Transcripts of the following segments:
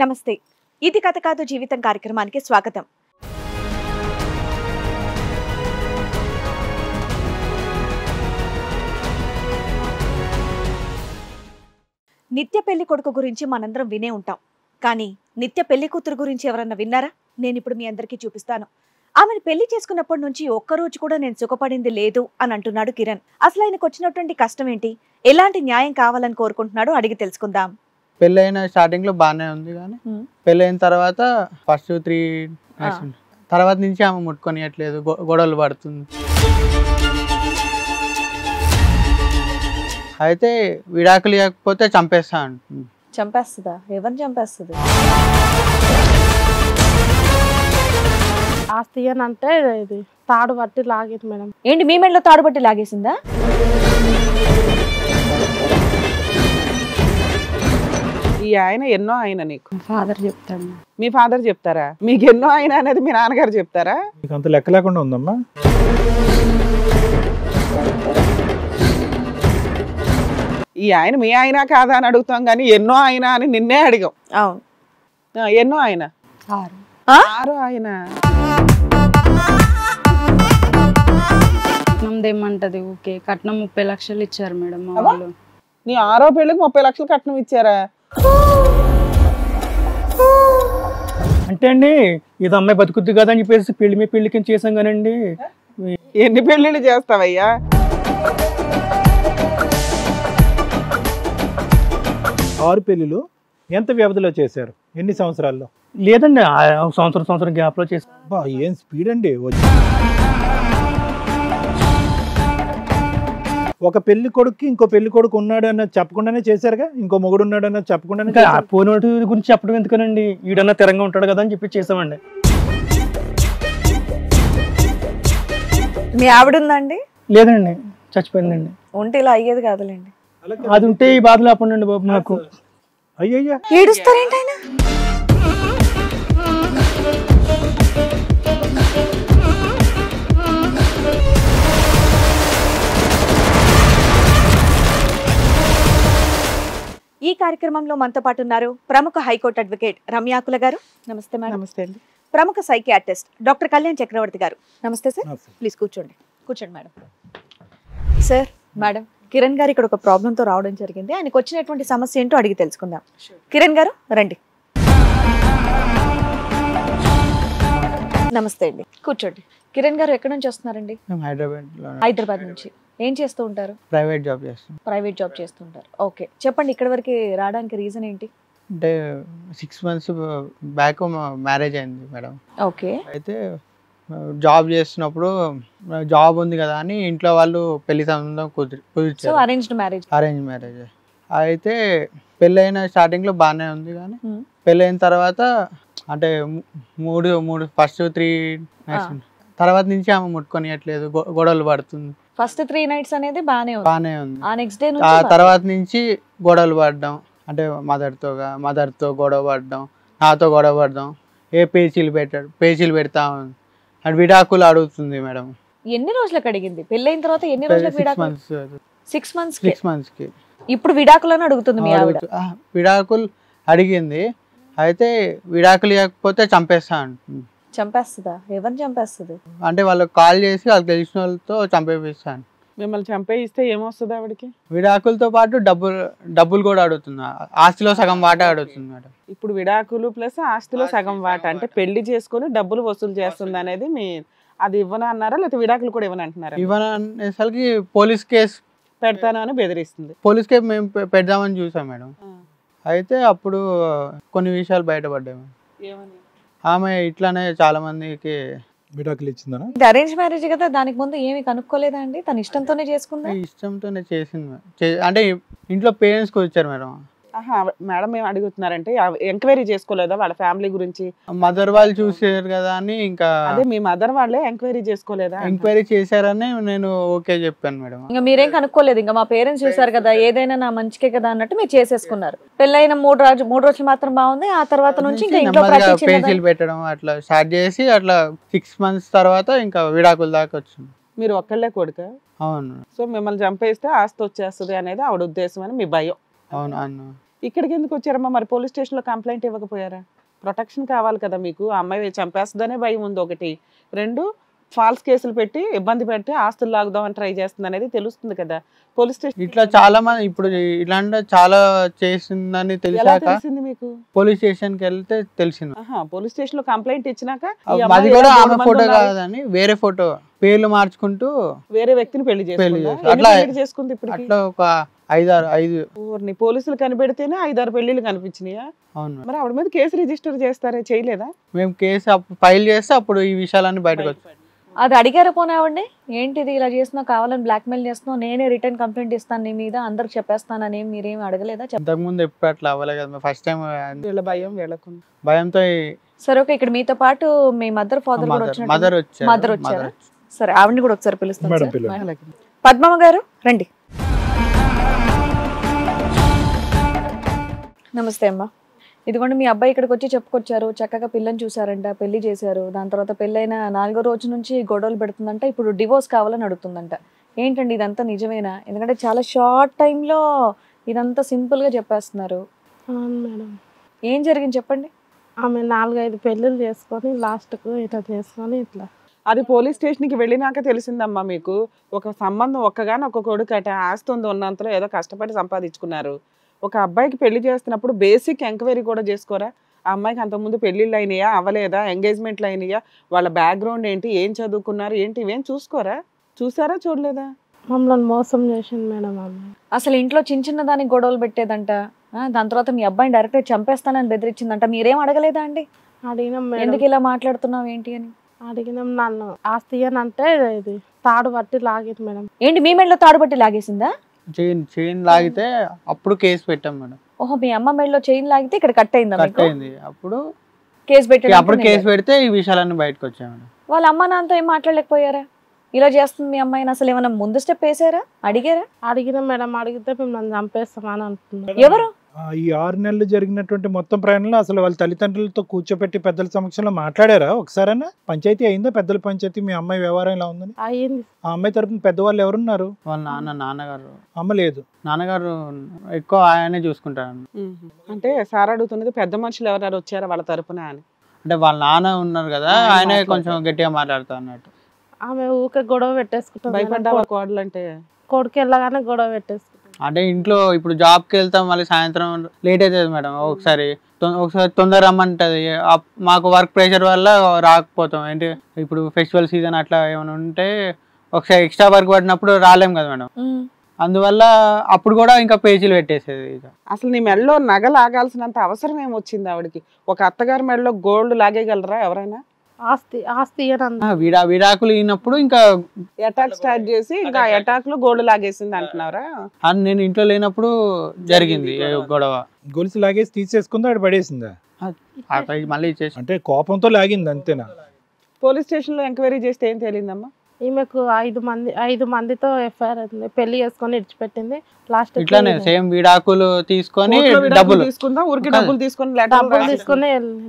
నమస్తే. ఇది కథ కాదు జీవితం కార్యక్రమానికి స్వాగతం. నిత్య పెళ్లి కొడుకు గురించి మనందరం వినే ఉంటాం. కానీ నిత్య పెళ్లి కూతురు గురించి ఎవరన్నా విన్నారా? నేను ఇప్పుడు మీ అందరికీ చూపిస్తాను. ఆమెను పెళ్లి చేసుకున్నప్పటి నుంచి ఒక్కరోజు కూడా నేను సుఖపడింది లేదు అని అంటున్నాడు కిరణ్. అసలు ఆయనకు వచ్చినటువంటి కష్టం ఏంటి, ఎలాంటి న్యాయం కావాలని కోరుకుంటున్నాడో అడిగి తెలుసుకుందాం. పెళ్ళైన స్టార్టింగ్ లో బాగానే ఉంది, కానీ పెళ్ళైన తర్వాత ఫస్ట్ 3 తర్వాత నుంచి ఆమె ముట్టుకొనియట్లేదు, గొడవలు పడుతుంది. అయితే విడాకులు ఇవ్వకపోతే చంపేస్తా అంటుంది. చంపేస్తుందా? ఎవరిని చంపేస్తుంది? ఆస్తి అని అంటే ఇది తాడు పట్టి లాగేది మేడం. ఏంటి మీ మెడలో తాడు పట్టి లాగేసిందా? ఈ ఆయన ఎన్నో ఆయన నీకు ఫాదర్ చెప్తాను. మీ ఫాదర్ చెప్తారా? మీకు ఎన్నో ఆయన అనేది మీ నాన్నగారు చెప్తారా? మీకు అంత లెక్క లేకుండా ఉందమ్మా. ఈ ఆయన మీ ఆయన కాదా అని అడుగుతాం, కానీ ఎన్నో ఆయన అని నిన్నే అడిగాం. అవును, ఎన్నో ఆయన? 6 ఆయన. ఏమంటది ఓకే, కట్నం 30 లక్షలు ఇచ్చారు మేడం మా వాళ్ళు. నీ 6వ పెళ్ళికి 30 లక్షలు కట్నం ఇచ్చారా? అంటే అండి ఇది అమ్మాయి బతుకుద్ది కదా అని చెప్పేసి పెళ్లికి చేసాం కానండి. ఎన్ని పెళ్ళిళ్ళు చేస్తావయ్యా? ఆరు పెళ్లిలు ఎంత వ్యవధిలో చేశారు? ఎన్ని సంవత్సరాల్లో? లేదండి, సంవత్సరం గ్యాప్ లో చేశారు. ఏం స్పీడ్ అండి. ఒక పెళ్లి కొడుకు ఇంకో పెళ్లి కొడుకు ఉన్నాడు అన్నది చెప్పకుండానే చేశారుగా, ఇంకో మొగుడు ఉన్నాడు అన్నది చెప్పకుండానే. పోయినోటి గురించి చెప్పడం ఎందుకనండి, ఈడన్నా తిరంగా ఉంటాడు కదా అని చెప్పి చేసామండి. మీ ఆవిడ ఉందండి? లేదండి, చచ్చిపోయిందండి. ఉంటే ఇలా అయ్యేది కాదులేండి. అది ఉంటే ఈ బాధ లేకుండా బాబు నాకు. అయ్యయ్యా, ఏడుస్తారేంటి ఆయన? ఈ కార్యక్రమంలో మనతో పాటు ఉన్నారు ప్రముఖ హైకోర్టు అడ్వకేట్ రమ్యాకుల గారు. నమస్తే మేడం. నమస్తే అండి. ప్రముఖ సైకియాట్రిస్ట్ డాక్టర్ కళ్యాణ్ చక్రవర్తి గారు. నమస్తే సార్. ప్లీజ్ కూర్చోండి మేడం. సార్, మేడం, కిరణ్ గారు ఇక్కడ ఒక ప్రాబ్లంతో రావడం జరిగింది. ఆయనకు వచ్చినటువంటి సమస్య ఏంటో అడిగి తెలుసుకుందాం. కిరణ్ గారు రండి. నమస్తే అండి, కూర్చోండి. కిరణ్ గారు ఎక్కడి నుంచి వస్తున్నారండి? హైదరాబాద్ నుంచి. ఏం చేస్తూ ఉంటారు? ప్రైవేట్ జాబ్ చేస్తాను. ప్రైవేట్ జాబ్ చేస్తుంటారు. ఓకే, చెప్పండి, ఇక్కడ వరకు రావడానికి రీజన్ ఏంటి? అంటే 6 months బ్యాక్ మ్యారేజ్ అయింది మేడం. ఓకే. అయితే జాబ్ చేస్తున్నప్పుడు జాబ్ ఉంది కదా అని ఇంట్లో వాళ్ళు పెళ్లి సంబంధం కుదిర్చారు. Arranged marriage. Arrange marriage. అయితే పెళ్ళైన స్టార్టింగ్ లో బాగానే ఉంది, కానీ పెళ్ళైన తర్వాత అంటే ఫస్ట్ 3 nights తర్వాత నుంచి ఆమె ముట్టుకొనియట్లేదు, గొడవలు పడుతుంది. ఫస్ట్ 3 nights అనేది బానే ఉంది. ఆ నెక్స్ట్ డే ఆ తర్వాత నుంచి గొడవలు పడడం, అంటే మదర్తో గొడవ పడడం, నాతో గొడవ పడడం, పేచీలు పెడతా అండ్ విడాకులు అడుగుతుంది మేడం. ఎన్ని రోజులకు అడిగింది? పెళ్ళైన తర్వాత ఎన్ని రోజులకు విడాకులు? 6 months కి. ఇప్పుడు విడాకులను అడుగుతుంది మీ ఆవిడ? విడాకులు అడిగింది. అయితే విడాకులు ఇవ్వకపోతే చంపేస్తా అంటుంది. చంపేస్తుందా? ఎవరిని చంపేస్తుంది? అంటే వాళ్ళకి కాల్ చేసి వాళ్ళకి తెలిసిన వాళ్ళతో చంపేపిస్తాను. మిమ్మల్ని చంపేయిస్తే ఏమొస్తుంది ఆవిడకి? విడాకులతో పాటు డబ్బులు కూడా అడుగుతున్నా, ఆస్తిలో సగం వాటా అడుగుతుంది మేడం. ఇప్పుడు విడాకులు ప్లస్ ఆస్తిలో సగం వాటా, అంటే పెళ్లి చేసుకుని డబ్బులు వసూలు చేస్తుంది అనేది మీ, అది ఇవ్వను అన్నారా లేకపోతే విడాకులు కూడా ఇవ్వను అంటున్నారా? ఇవ్వను అనేసరికి పోలీస్ కేసు పెడతాను అని బెదిరిస్తుంది. పోలీస్ కేసు మేము పెడదామని చూసాం మేడం. అయితే అప్పుడు కొన్ని విషయాలు బయటపడ్డాయి మేడం. ఏమని? ఆమె ఇట్లానే చాలా మందికి విడాకులు ఇచ్చిందనా? ఇది అరేంజ్ మ్యారేజ్ కదా, దానికి ముందు ఏమి కనుక్కోలేదా అండి? తన ఇష్టంతోనే చేసుకుందా? ఇష్టంతోనే చేసింది. అంటే ఇంట్లో పేరెంట్స్కి వచ్చారు మేడం. మేడం ఏం అడుగుతున్నారంటే ఎంక్వైరీ చేసుకోలేదా వాళ్ళ ఫ్యామిలీ గురించి? మదర్ వాళ్ళు చూసారు కదా అని. ఇంకా అదే మీ మదర్ వాళ్ళే ఎంక్వైరీ చేసుకోలేదా? ఎంక్వైరీ చేశారని నేను ఓకే చెప్పాను మేడం. ఇంకా మీరేం కనుక్కోలేదు? ఇంకా మా పేరెంట్స్ చూసారు కదా, ఏదైనా నా మంచికే కదా అన్నట్టు మీరు చేసేసుకున్నారు. పెళ్ళైన 3 రోజులు మాత్రం బాగుంది, ఆ తర్వాత నుంచి ఇంకా ఇంట్లో పేచీలు పెట్టడం అట్లా స్టార్ట్ చేసి అట్లా 6 months తర్వాత ఇంకా విడాకుల దాకా వచ్చింది. మీరు ఒక్కళ్ళే కొడుక? అవును. సో మిమ్మల్ని చంపేస్తే ఆస్తి వచ్చేస్తుంది అనేది ఆవిడ ఉద్దేశం అని మీ భయం? అవును అన్న. ఇక్కడికి ఎందుకు వచ్చారమ్మా? మరి పోలీస్ స్టేషన్లో కంప్లైంట్ ఇవ్వకపోయారా? ప్రొటెక్షన్ కావాలి కదా మీకు. ఆ అమ్మాయి చంపేస్తుందనే భయం ఉంది ఒకటి, రెండు ఫాల్స్ కేసులు పెట్టి ఇబ్బంది పెట్టి ఆస్తులు లాగుదామని ట్రై చేస్తుంది అనేది తెలుస్తుంది కదా పోలీస్ స్టేషన్. ఇట్లా చాలా మంది ఇప్పుడు ఇలాంటి చాలా చేసిందని ఎలా తెలిసాక తెలిసింది మీకు? పోలీస్ స్టేషన్ కి వెళ్తే తెలిసింది. పోలీస్ స్టేషన్ లో కంప్లైంట్ ఇచ్చినాక ఈ అది అమ్మాయి కూడా ఏదో ఆమె 3 మంది ఫోటో ఉన్నారు, కాదని వేరే ఫోటో పేర్లు మార్చుకుంటూ వేరే వ్యక్తిని పెళ్లి చేసుకుందా? చేసి- ఎన్ని అట్లా- పెళ్లిళ్ళు చేసుకుంది ఇప్పటికి? అట్లా ఒక 5 ఊరిని పోలీసులు కనిపెడితేనే 5-6 పెళ్లిళ్ళు కనిపించినాయా? అవును మేడం. మరి ఆవిడ మీద కేసు రిజిస్టర్ చేస్తారే, చేయలేదా? మేము కేసు ఫైల్ చేస్తే అప్పుడు ఈ విషయాలన్నీ బయటకు వచ్చాయి. అది అడిగారా పోనావండి? ఏంటిది ఇలా చేస్తున్నావు, కావాలని బ్లాక్మెయిల్ చేస్తున్నావు, నేనే రిటర్న్ కంప్లైంట్ ఇస్తాను నీ మీద, అందరికి చెప్పేస్తానని మీరేమి అడగలేదా? ఇంతకుముందు ఎప్పుడు అట్లా అవ్వలే కదా, ఫస్ట్ టైం వీళ్ళ భయం వీళ్ళకు. భయంతో సరే ఓకే, ఇక్కడ మీతో పాటు మీ మదర్ ఫాదర్ కూడా వచ్చినట్టు. మదర్ వచ్చారు. మదర్ వచ్చారా? సరే ఆవిడని కూడా ఒకసారి పిలుస్తాను మేడం, సార్. పిలవండి. పద్మమ్మ గారు రండి. నమస్తే అమ్మా. ఇదిగోండి మీ అబ్బాయి ఇక్కడికి వచ్చి చెప్పుకొచ్చారు, చక్కగా పిల్లని చూసారంట, పెళ్లి చేశారు, దాని తర్వాత పెళ్ళైన 4వ రోజు నుంచి గొడవలు పెడుతుందంట, ఇప్పుడు డివోర్స్ కావాలని అడుగుతుందంట. ఏంటండి ఇదంతా నిజమేనా? ఎందుకంటే చాలా షార్ట్ టైంలో ఇదంతా సింపుల్గా చెప్పేస్తున్నారు. అవును మేడం. ఏం జరిగింది చెప్పండి. ఆమె 4-5 పెళ్ళిళ్ళు చేసుకొని లాస్ట్కు ఇట్లా చేసుకొని ఇట్లా. అది పోలీస్ స్టేషన్కి వెళ్ళినాక తెలిసిందమ్మా మీకు. ఒక సంబంధం ఒక్కగాని ఒక కొడుకట, ఆస్తుంది ఉన్నంతలో ఏదో కష్టపడి సంపాదించుకున్నారు. ఒక అబ్బాయికి పెళ్లి చేస్తున్నప్పుడు బేసిక్ ఎంక్వైరీ కూడా చేసుకోరా? ఆ అమ్మాయికి అంతకుముందు పెళ్లిళ్ళు అయినాయా, అవ్వలేదా, ఎంగేజ్మెంట్లు అయినాయా, వాళ్ళ బ్యాక్గ్రౌండ్ ఏంటి, ఏం చదువుకున్నారు ఏంటి, ఇవేం చూసుకోరా? చూసారా చూడలేదా? మమ్మల్ని మోసం చేసింది మేడం ఆమె. అసలు ఇంట్లో చిన్న చిన్న దానికి గొడవలు పెట్టేదంట, దాని తర్వాత మీ అబ్బాయిని డైరెక్ట్గా చంపేస్తానని బెదిరించిందంట. మీరేం అడగలేదా అండి? అడిగినాం మేడం. ఎందుకు ఇలా మాట్లాడుతున్నావు ఏంటి అని అడిగినాం. నన్ను ఆస్తి అని అంటే ఇది తాడు పట్టి లాగింది మేడం. ఏంటి మీ మెడలో తాడుబట్టి లాగేసిందా? చైన్ లాగితే అప్పుడు కేసు పెట్టాం మేడం. ఓహో, మీ అమ్మ మెడలో చైన్ లాగితే ఇక్కడ కట్ అయిందా? కట్ అయింది. అప్పుడు కేసు అప్పుడు కేసు పెడితే ఈ విషయాలన్నీ బయటకు వచ్చాయి మేడం. వాళ్ళ అమ్మ నాన్నతో ఏం మాట్లాడలేకపోయారా? ఇలా చేస్తుంది మీ అమ్మాయిని, అసలు ఏమైనా ముందు స్టెప్ వేసారా, అడిగారా? అడిగినాం మేడం. అడిగితే మిమ్మల్ని చంపేస్తామని అంటున్నారు. ఎవరు? ఈ 6 నెలలు జరిగినటువంటి మొత్తం ప్రయాణంలో అసలు వాళ్ళ తల్లిదండ్రులతో కూర్చోపెట్టి పెద్దల సమక్షంలో మాట్లాడారా ఒకసారైనా? పంచాయతీ అయిందా? పెద్దల పంచాయతీ మీ అమ్మాయి వ్యవహారం ఇలా ఉందని? అయ్యింది. ఆ అమ్మాయి తరపున పెద్దవాళ్ళు ఎవరున్నారు? వాళ్ళ నాన్నగారు. అమ్మ లేదు. నాన్నగారు ఎక్కువ ఆయనే చూసుకుంటారు. అంటే సార్ అడుగుతున్నది పెద్ద మనుషులు ఎవరు వచ్చారా వాళ్ళ తరపున అని. అంటే వాళ్ళ నాన్న ఉన్నారు కదా, ఆయనే కొంచెం గట్టిగా మాట్లాడుతా అన్నట్టు. ఆమె ఊకే గొడవ పెట్టేసుకుంటుంది. భయపడ్డావా కోడలు అంటే? కొడుకు వెళ్ళగానే గొడవ పెట్టేసుకుంటుంది. అంటే ఇంట్లో ఇప్పుడు జాబ్కి వెళ్తాం, మళ్ళీ సాయంత్రం లేట్ అవుతుంది మేడం. ఒకసారి తొందర రమ్మంటది, మాకు వర్క్ ప్రెషర్ వల్ల రాకపోతాం. ఏంటి ఇప్పుడు ఫెస్టివల్ సీజన్ అట్లా ఏమైనా ఉంటే ఒకసారి ఎక్స్ట్రా వర్క్ పడినప్పుడు రాలేం కదా మేడం. అందువల్ల అప్పుడు కూడా ఇంకా పేజీలు పెట్టేసేది. ఇక అసలు నీ మెడలో నగ లాగాల్సినంత అవసరం ఏమొచ్చింది ఆవిడకి? ఒక అత్తగారి మెడలో గోల్డ్ లాగేయగలరా ఎవరైనా? ఆస్తి అని అన్న. విడాకులు అయినప్పుడు ఇంకా అటాక్ స్టార్ట్ చేసి ఇంకా అటాక్ లో గోల్డ్ లాగేసింది అంటున్నారా? నేను ఇంట్లో లేనప్పుడు జరిగింది గొడవ. గొలుసు లాగేసి తీసేసుకుందా, ఆడ పడేసిందా? మళ్ళీ ఇచ్చేసి అంటే కోపంతో లాగింది అంతేనా? పోలీస్ స్టేషన్ లో ఎంక్వైరీ చేస్తే ఏం తెలియదమ్మా? ఈమెకు 5 మందితో ఎఫ్ఐఆర్ అయింది. పెళ్లి చేసుకొని ఇడిచిపెట్టింది. లాస్ట్ ఇట్లానే సేమ్ విడాకులు తీసుకొని కోర్టులో విడాకులు డబ్బులు తీసుకుందా, ఊరికి డబ్బులు తీసుకొని డబ్బులు తీసుకుని వెళ్ళింది.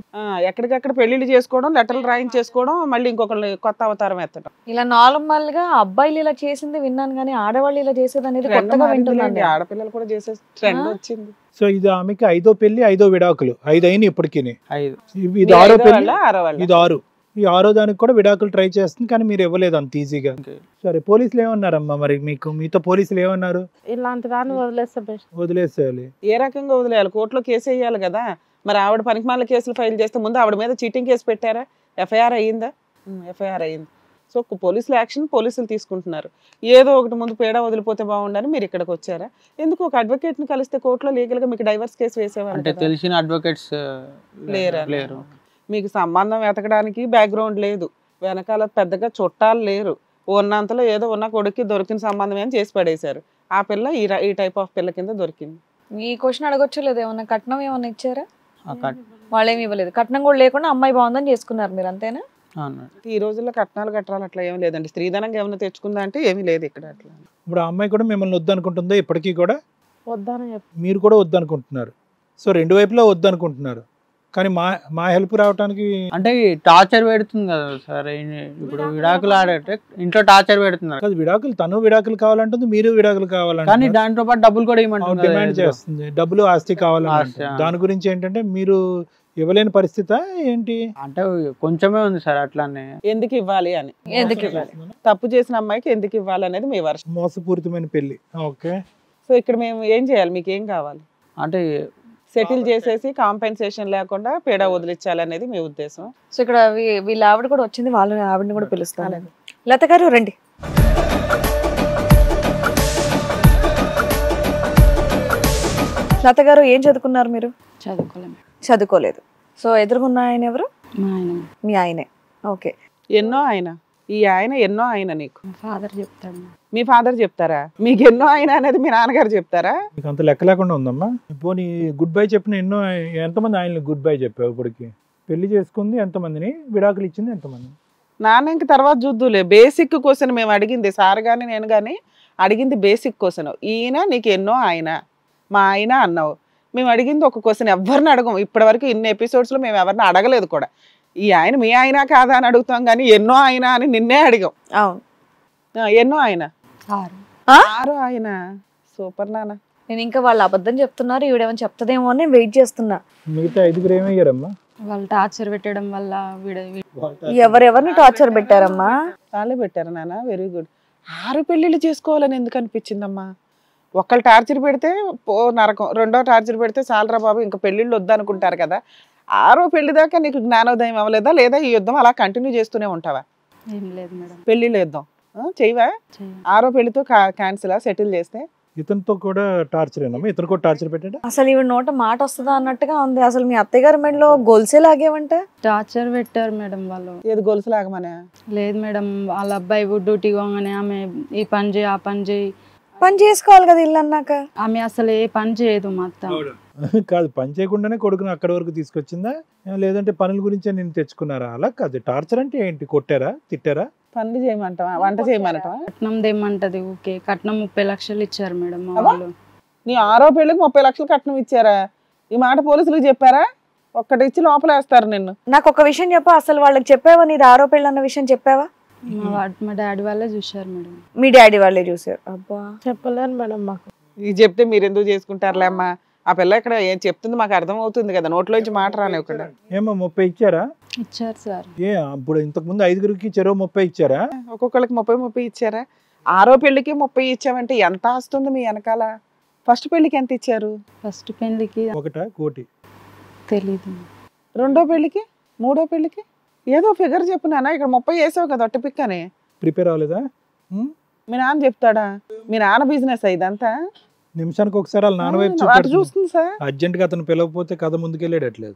ఎక్కడికక్కడ పెళ్లిళ్ళు చేసుకోవడం, లెటర్లు రాయించేసుకోవడం, మళ్ళీ ఇంకొకళ్ళు కొత్త అవతారం ఎత్తడం. ఇలా నార్మల్ గా అబ్బాయిలు ఇలా చేసింది విన్నాను, కానీ ఆడవాళ్ళు ఇలా చేసేది అనేది కొత్తగా వింటున్నాను. ఆడపిల్లలు కూడా చేసే ట్రెండ్ వచ్చింది. సో ఇది ఆమెకి 5వ పెళ్లి, 5వ విడాకులు. 5 అయినాయి ఇప్పటికి. 5. ఇది 6వ పెళ్లి, ఆరో వాళ్ళ. ఇది 6. ఈ 6వ దానికి కూడా విడాకులు ట్రై చేస్తుంది, కానీ మీరు ఇవ్వలేదు అంత ఈజీగా. సరే, పోలీసులు ఏమన్నారమ్మా మరి? మీతో పోలీసులు ఏమన్నారు? ఇలాంటి దాన్ని వదిలేస్తే బెస్ట్. వదిలేసేయాలి. ఏ రకంగా వదిలేయాలి? కోర్టులో కేసు వేయాలి కదా. మరి ఆవిడ పనికిమాల కేసులు ఫైల్ చేస్తే ముందు ఆవిడ మీద చీటింగ్ కేసు పెట్టారా? ఎఫ్ఐఆర్ అయ్యిందా? ఎఫ్ఐఆర్ అయ్యింది. సో పోలీసుల యాక్షన్ పోలీసులు తీసుకుంటున్నారు. ఏదో ఒకటి ముందు పేడ వదిలిపోతే బాగుండని మీరు ఇక్కడికి వచ్చారా? ఎందుకు ఒక అడ్వకేట్ ని కలిస్తే కోర్టులో లీగల్ గా మీకు డైవర్స్ కేసు వేసేవాళ్ళు అంటే తెలిసిన అడ్వకేట్స్ లేరు. మీకు సంబంధం వెతకడానికి బ్యాక్గ్రౌండ్ లేదు, వెనకాల పెద్దగా చుట్టాలు లేరు, ఉన్నంతలో ఏదో ఉన్న కొడుక్కి దొరికిన సంబంధం ఏం చేసి పడేశారు. ఆ పిల్ల ఈ టైప్ ఆఫ్ పిల్ల కింద దొరికింది. ఈ క్వశ్చన్ అడగొచ్చు లేదు, ఏమన్నా కట్నం ఏమన్నా ఇచ్చారా? వాళ్ళేమి ఇవ్వలేదు. కట్నం కూడా లేకుండా అమ్మాయి బాగుందని చేసుకున్నారు మీరు, అంతేనా? ఈ రోజుల్లో కట్నాలు కట్టాలి అట్లా ఏం లేదండి. స్త్రీధనంగా ఏమైనా తెచ్చుకుందా అంటే ఏమీ లేదు ఇక్కడ. అట్లా ఇప్పుడు ఆ అమ్మాయి కూడా మిమ్మల్ని వద్దనుకుంటుందా? ఇప్పటికీ కూడా వద్దని చెప్పి మీరు కూడా వద్దనుకుంటున్నారు. సో 2 వైపులా వద్దనుకుంటున్నారు. కానీ మా హెల్ప్ రావడానికి అంటే టార్చర్ పెడుతుంది కదా సార్. ఇప్పుడు విడాకులు ఆడటే ఇంట్లో టార్చర్ పెడుతున్నారు. కాదు, విడాకులు తను విడాకులు కావాలంటుంది, మీరు విడాకులు కానీ కావాలంటే దాంతో పాటు డబ్బులు కూడా ఇవ్వమంటుంది డిమాండ్ చేస్తుంది, డబ్బులు ఆస్తి కావాలని. ఆస్తి, ఆ. దాని గురించి ఏంటంటే మీరు ఇవ్వలేని పరిస్థితి ఏంటి? అంటే కొంచెమే ఉంది సార్ అట్లానే. ఎందుకు ఇవ్వాలి అని, ఎందుకు ఇవ్వాలి? తప్పు చేసిన అమ్మాయికి ఎందుకు ఇవ్వాలి అనేది మీ వర్షం. మోసపూరితమైన పెళ్లి. ఓకే, సో ఇక్కడ మేము ఏం చేయాలి, మీకు ఏం కావాలి? అంటే సెటిల్ చేసేసి కాంపెన్సేషన్ లేకుండా పేడ వదిలించాలనేది మీ ఉద్దేశం. సో ఇక్కడ వీళ్ళ ఆవిడ కూడా వచ్చింది, వాళ్ళ ఆవిడని కూడా పిలుస్తాను. లత గారు రండి. లత గారు ఏం చదువుకున్నారు మీరు? చదువుకోలేము. చదువుకోలేదు. సో ఎదురుగున్న ఆయన ఎవరు? మా ఆయన, మీ ఆయనే. ఓకే. ఎన్నో ఆయన, ఈ ఆయన ఎన్నో ఆయన నీకు మా ఫాదర్ చెప్తాడు. మీ ఫాదర్ చెప్తారా? మీకు ఎన్నో ఆయన అనేది మీ నాన్నగారు చెప్తారా? మీకు అంత లెక్క లేకుండా ఉందమ్మా. పోనీ గుడ్ బై చెప్పిన ఎంతమంది ఆయనకి గుడ్ బై చెప్పావు? ఇప్పటికి పెళ్లి చేసుకుంది ఎంతమందిని, విడాకులు ఇచ్చింది ఎంతమంది? నాన్న ఇంక తర్వాత చూద్దులే. బేసిక్ క్వశ్చన్ మేము అడిగింది, సార్ కానీ నేను కానీ అడిగింది బేసిక్ క్వశ్చన్. ఈయన నీకు ఎన్నో ఆయన, మా ఆయన అన్నావు. మేము అడిగింది ఒక క్వశ్చన్, ఎవరిని అడగం ఇప్పటివరకు. ఇన్ని ఎపిసోడ్స్లో మేము ఎవరిని అడగలేదు కూడా. ఈ ఆయన మీ ఆయన కాదా అని అడుగుతాం కానీ ఎన్నో ఆయన అని నిన్నే అడిగాం. అవును. ఎన్నో ఆయన? 6. 6 ఆయన. సూపర్ నాన్న. నేను ఇంకా వాళ్ళు అబద్ధం చెప్తున్నారు, ఈవిడేమో చెప్తదేమో అని వెయిట్ చేస్తున్నా. మిగతా 5 ఏమయ్యారమ్మా? వాళ్ళు టార్చర్ పెట్టడం వల్ల ఎవరెవరిని టార్చర్ పెట్టారమ్మా? వాళ్ళే పెట్టారు నాన్న. Very good. 6 పెళ్ళిళ్ళు చేసుకోవాలని ఎందుకు అనిపించిందమ్మా? ఒకళ్ళు టార్చర్ పెడితే నరకం, రెండో టార్చర్ పెడితే చాలరా బాబు ఇంకా పెళ్ళిళ్ళు వద్దనుకుంటారు కదా. 6వ పెళ్లి దాకా నీకు జ్ఞానోదయం అవ్వలేదా? లేదా ఈ యుద్ధం అలా కంటిన్యూ చేస్తూనే ఉంటావా? ఏం లేదు మేడం. పెళ్ళిళ్ళు యుద్ధం చేయవా? 6వ పెళ్లితో క్యాన్సిల్ సెటిల్ చేస్తే? ఇతనితో కూడా టార్చర్ ఏనమ్మా? ఇతను కూడా టార్చర్ పెట్టాడా? అసలు ఈవిడ నోట మాట వస్తుందా అన్నట్టుగా ఉంది. అసలు మీ అత్తయ్య గారి మెడలో గొలుసే లాగేవంట. టార్చర్ పెట్టారు మేడం వాళ్ళు. ఏది గొలుసు లాగమనే? లేదు మేడం, వాళ్ళ అబ్బాయి డ్యూటీ పోగానే ఆమె ఈ పని చేయి ఆ పని చేయి. పని చేసుకోవాలి కదా ఇల్లు అన్నాక. ఆమె అసలు ఏ పని చేయదు మా అత్త. కాదు, పని చేయకుండానే కొడుకుని అక్కడి వరకు తీసుకొచ్చిందా? లేదంటే పనుల గురించే నేను తెచ్చుకున్నారా? అలా కాదు. టార్చర్ అంటే ఏంటి? కొట్టారా, తిట్టారా? పనులు చేయమంటావా, వంట చేయమంటావా? కట్నం దేమంటది. ఓకే, కట్నం 30 లక్షలు ఇచ్చారు మేడం మా వాళ్ళు. నీ 6వ పెళ్లికి 30 లక్షలు కట్నం ఇచ్చారా? ఈ మాట పోలీసులకు చెప్పారా? ఒక్కటి ఇచ్చి లోపలేస్తారు నిన్ను. నాకు ఒక విషయం చెప్పు, అసలు వాళ్ళకి చెప్పావా నీది 6వ పెళ్ళి అన్న విషయం చెప్పావా? మా డాడీ వాళ్ళే చూశారు మేడం. మీ డాడీ వాళ్ళే చూసారు. అబ్బా, చెప్పలేను మేడం. మాకు ఇది చెప్తే మీరు ఎందుకు చేసుకుంటారులే అమ్మా. ఆ పిల్ల ఇక్కడ ఏం చెప్తుంది మాకు అర్థం అవుతుంది కదా, నోట్లోంచి మాట రానివ్వకుండా. ఏమో 30 ఇచ్చారా? ఇచ్చారు సార్. ఇప్పుడు ఇంతకుముందు 5 చెరో 30 ఇచ్చారా? ఒక్కొక్కరికి 30 ఇచ్చారా? 6వ పెళ్లికి 30 ఇచ్చామంటే ఎంత ఆస్తుంది మీ వెనకాల? ఫస్ట్ పెళ్లికి ఎంత ఇచ్చారు? ఫస్ట్ పెళ్లికి 1 కోటి తెలీదు. 2వ పెళ్లికి, 3వ పెళ్లికి ఏదో ఫిగర్ చెప్పు నాన్న. ఇక్కడ 30 వేసావు కదా ఒట్టి పిక్కని. ప్రిపేర్ అవ్వలేదా? మీ నాన్న చెప్తాడా? మీ నాన్న బిజినెస్ ఇదంతా? నిమిషానికి ఒకసారి వాళ్ళ నాన్న వైపు చూస్తుంది సార్. అర్జెంట్ గా అతను పిలవకపోతే కథ ముందుకెళ్ళేటట్లేదు.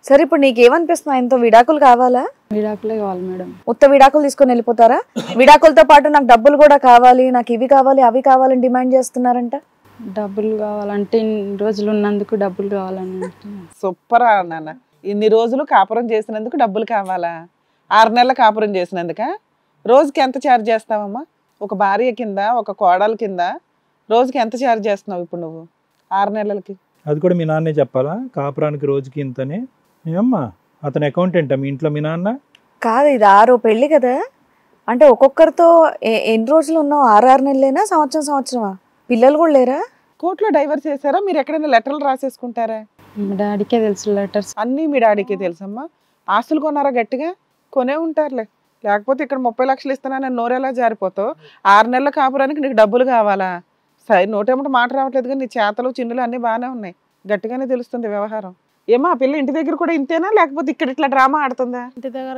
సరే ఇప్పుడు నీకేమనిపిస్తుంది? ఆయనతో విడాకులు కావాలా? విడాకులే కావాలి మేడం. ఉత్త విడాకులు తీసుకొని వెళ్ళిపోతారా? విడాకులతో పాటు నాకు డబ్బులు కూడా కావాలి, నాకు ఇవి కావాలి అవి కావాలని డిమాండ్ చేస్తున్నారంట. డబ్బులు కావాలంటే ఇన్ని రోజులు ఉన్నందుకు డబ్బులు కావాలని. సూపర్ నాన్న. ఇన్ని రోజులు కాపురం చేసినందుకు డబ్బులు కావాలా? 6 నెలల కాపురం చేసినందుక? రోజుకి ఎంత ఛార్జ్ చేస్తావమ్మా? ఒక భార్య కింద, ఒక కోడల కింద రోజుకి ఎంత ఛార్జ్ చేస్తున్నావు ఇప్పుడు నువ్వు 6 నెలలకి? అది కూడా మీ నాన్నే చెప్పాలా? కాపురానికి రోజుకి ఇంతనే. ఏమ్మా అతను అకౌంటెంటా మీ ఇంట్లో మీ నాన్న? కాదు, ఇది 6వ పెళ్లి కదా. అంటే ఒక్కొక్కరితో ఎన్ని రోజులు ఉన్నావు? 6 నెలలేనా, సంవత్సరమా? పిల్లలు కూడా లేరా? కోర్టులో డైవర్స్ చేశారా? మీరు ఎక్కడైనా లెటర్లు రాసేసుకుంటారా? మా డాడీకే తెలుసు లెటర్స్ అన్నీ మీ డాడీకే తెలుసమ్మా. ఆస్తులు కొన్నారా? గట్టిగా కొనే ఉంటారులే. లేకపోతే ఇక్కడ 30 లక్షలు ఇస్తున్నానని నోరెలా జారిపోతావు? 6 నెలల కాపురానికి నీకు డబ్బులు కావాలా? సరే, నోటేమంటే మాట రావట్లేదు కానీ నీ చేతలు చిన్నులు అన్నీ బాగానే ఉన్నాయి. గట్టిగానే తెలుస్తుంది వ్యవహారం. ఏమో ఆ పిల్ల ఇంటి దగ్గర కూడా ఇంతేనా, లేకపోతే ఇక్కడ ఇట్లా డ్రామా ఆడుతుందా? ఇంటి దగ్గర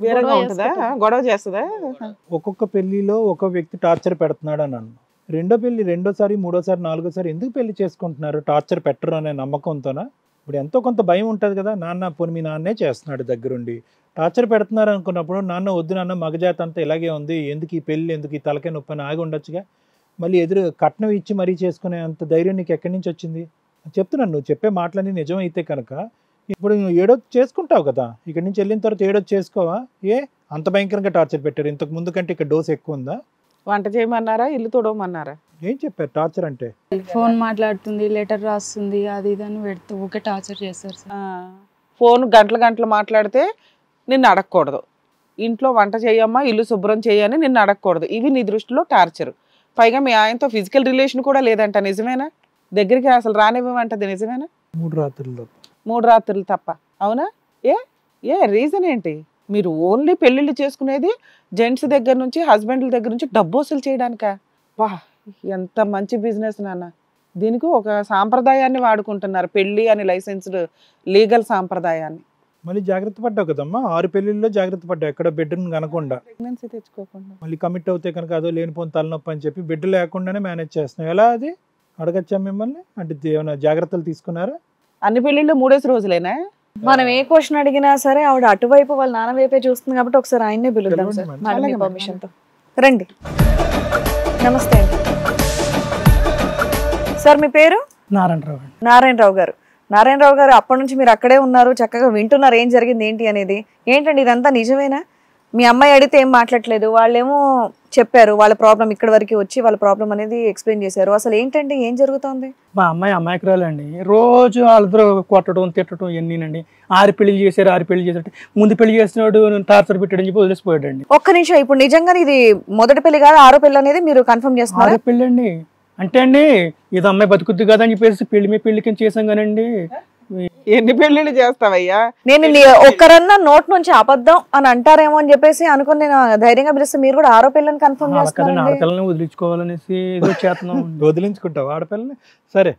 వేరేగా ఉంటుందా? గొడవ చేస్తుందా? ఒక్కొక్క పెళ్లిలో ఒక వ్యక్తి టార్చర్ పెడుతున్నాడు అని అన్న. రెండో పెళ్లి, రెండోసారి, మూడోసారి, నాలుగోసారి ఎందుకు పెళ్లి చేసుకుంటున్నారు? టార్చర్ పెట్టరు అనే నమ్మకంతోనా? ఇప్పుడు ఎంతో కొంత భయం ఉంటుంది కదా. నాన్న పోనీ మీ నాన్నే చేస్తున్నాడు దగ్గరుండి, టార్చర్ పెడుతున్నారు అనుకున్నప్పుడు నాన్న వద్దు నాన్న మగజాత అంతా ఇలాగే ఉంది, ఎందుకు ఈ పెళ్ళి, ఎందుకు ఈ తలకే నొప్పి అని ఆగి ఉండొచ్చుగా. మళ్ళీ ఎదురు కట్నం ఇచ్చి మరీ చేసుకునే అంత ధైర్యం నీకు ఎక్కడి నుంచి వచ్చింది? చెప్తున్నాను, నువ్వు చెప్పే మాటలన్నీ నిజం అయితే కనుక ఇప్పుడు నువ్వు 7వ చేసుకుంటావు కదా. ఇక్కడి నుంచి వెళ్ళిన తర్వాత 7వ చేసుకోవా? అంత భయంకరంగా టార్చర్ పెట్టారు. ఇంతకు ముందు కంటే ఇక్కడ డోస్ ఎక్కువ ఉందా? వంట చేయమన్నారా? ఇల్లు తొడవమన్నారా? ఏం చెప్పారు టార్చర్ అంటే? ఫోన్ మాట్లాడుతుంది, లెటర్ రాస్తుంది, అది ఇది అని పెడుతూ ఊకే టార్చర్ చేస్తారు సార్. ఫోన్ గంటలు గంటలు మాట్లాడితే నిన్ను అడగకూడదు, ఇంట్లో వంట చేయమ్మా ఇల్లు శుభ్రం చేయని నిన్ను అడగకూడదు, ఇవి నీ దృష్టిలో టార్చర్. పైగా మీ ఆయనతో ఫిజికల్ రిలేషన్ కూడా లేదంట, నిజమేనా? దగ్గరికి అసలు రానివ్వమంటది, నిజమేనా? 3 రాత్రులు 3 రాత్రులు తప్ప, అవునా? ఏ రీజన్ ఏంటి? మీరు ఓన్లీ పెళ్ళిళ్ళు చేసుకునేది జెంట్స్ దగ్గర నుంచి, హస్బెండ్ల దగ్గర నుంచి డబ్బు వసూలు చేయడానికా? వా, ఎంత మంచి బిజినెస్ నాన్న. దీనికి ఒక సాంప్రదాయాన్ని వాడుకుంటున్నారు, పెళ్లి అని లైసెన్స్డ్ లీగల్ సాంప్రదాయాన్ని. మళ్ళీ జాగ్రత్త పడ్డావు కదమ్మా, 6 పెళ్లిళ్ళలో జాగ్రత్త పడ్డావు, ఎక్కడ బెడ్ని కనకుండా. ప్రెగ్నెన్సీ తెచ్చుకోకుండా మళ్ళీ కమిట్ అవుతే కనుక అదో లేనిపోని తలనొప్పి అని చెప్పి బెడ్ లేకుండానే మేనేజ్ చేస్తున్నావు. ఎలా అది అడగచ్చా మిమ్మల్ని? అంటే ఏమైనా జాగ్రత్తలు తీసుకున్నారా? అన్ని పెళ్లిళ్ళు 3 రోజులేనా? మనం ఏ క్వశ్చన్ అడిగినా సరే ఆవిడ అటువైపు వాళ్ళ నాన్న వైపే చూస్తుంది కాబట్టి ఒకసారి ఆయన్నే పిలుద్దాం సార్, పిలవండి మేడం మీ అలాగే పర్మిషన్ తో. రండి. నమస్తే అండి సార్, మీ పేరు? నారాయణరావు అండి. నారాయణరావు గారు. నారాయణరావు గారు, అప్పటి నుంచి మీరు అక్కడే ఉన్నారు, చక్కగా వింటున్నారు ఏం జరిగింది ఏంటి అనేది. ఏంటండి ఇదంతా నిజమేనా? మీ అమ్మాయి అడిగితే ఏం మాట్లాడలేదు, వాళ్ళేమో చెప్పారు వాళ్ళ ప్రాబ్లం ఇక్కడి వరకు వచ్చి వాళ్ళ ప్రాబ్లం అనేది ఎక్స్ప్లెయిన్ చేశారు. అసలు ఏంటంటే ఏం జరుగుతోంది? మా అమ్మాయి అమాయకురాలండి. రోజు వాళ్ళిద్దరూ కొట్టడం తిట్టడం ఇవన్నీనండి. 6 పెళ్లి చేశారు. ముందు పెళ్లి చేసినాడు టార్చర్ పెట్టాడని చెప్పి వదిలేసిపోయాడండి. ఒక్క నిమిషం, ఇప్పుడు నిజంగా ఇది మొదటి పెళ్లి కాదు 6వ పెళ్లి అనేది మీరు కన్ఫర్మ్ చేస్తున్నారా? 6 పెళ్ళి అండి. అంటే అండి ఇది అమ్మాయి బతుకుద్ది కదా అని చెప్పేసి పెళ్లి కింద చేసాం కానండి. ఎన్ని పెళ్లిళ్ళు చేస్తావయ్యా? నేను ఒక్కరన్నా నోట్ నుంచి అబద్ధం అని అంటారేమో అని చెప్పేసి అనుకుని నేను ధైర్యంగా పిలిస్తే మీరు కూడా 6వ పెళ్ళని కన్ఫర్మ్ కదండి, చేస్తున్నారండి. ఆడపిల్లని వదిలించుకోవాలనేసి ఏదో చేస్తున్నాం. వదిలించుకుంటావు ఆడపిల్లని? సరే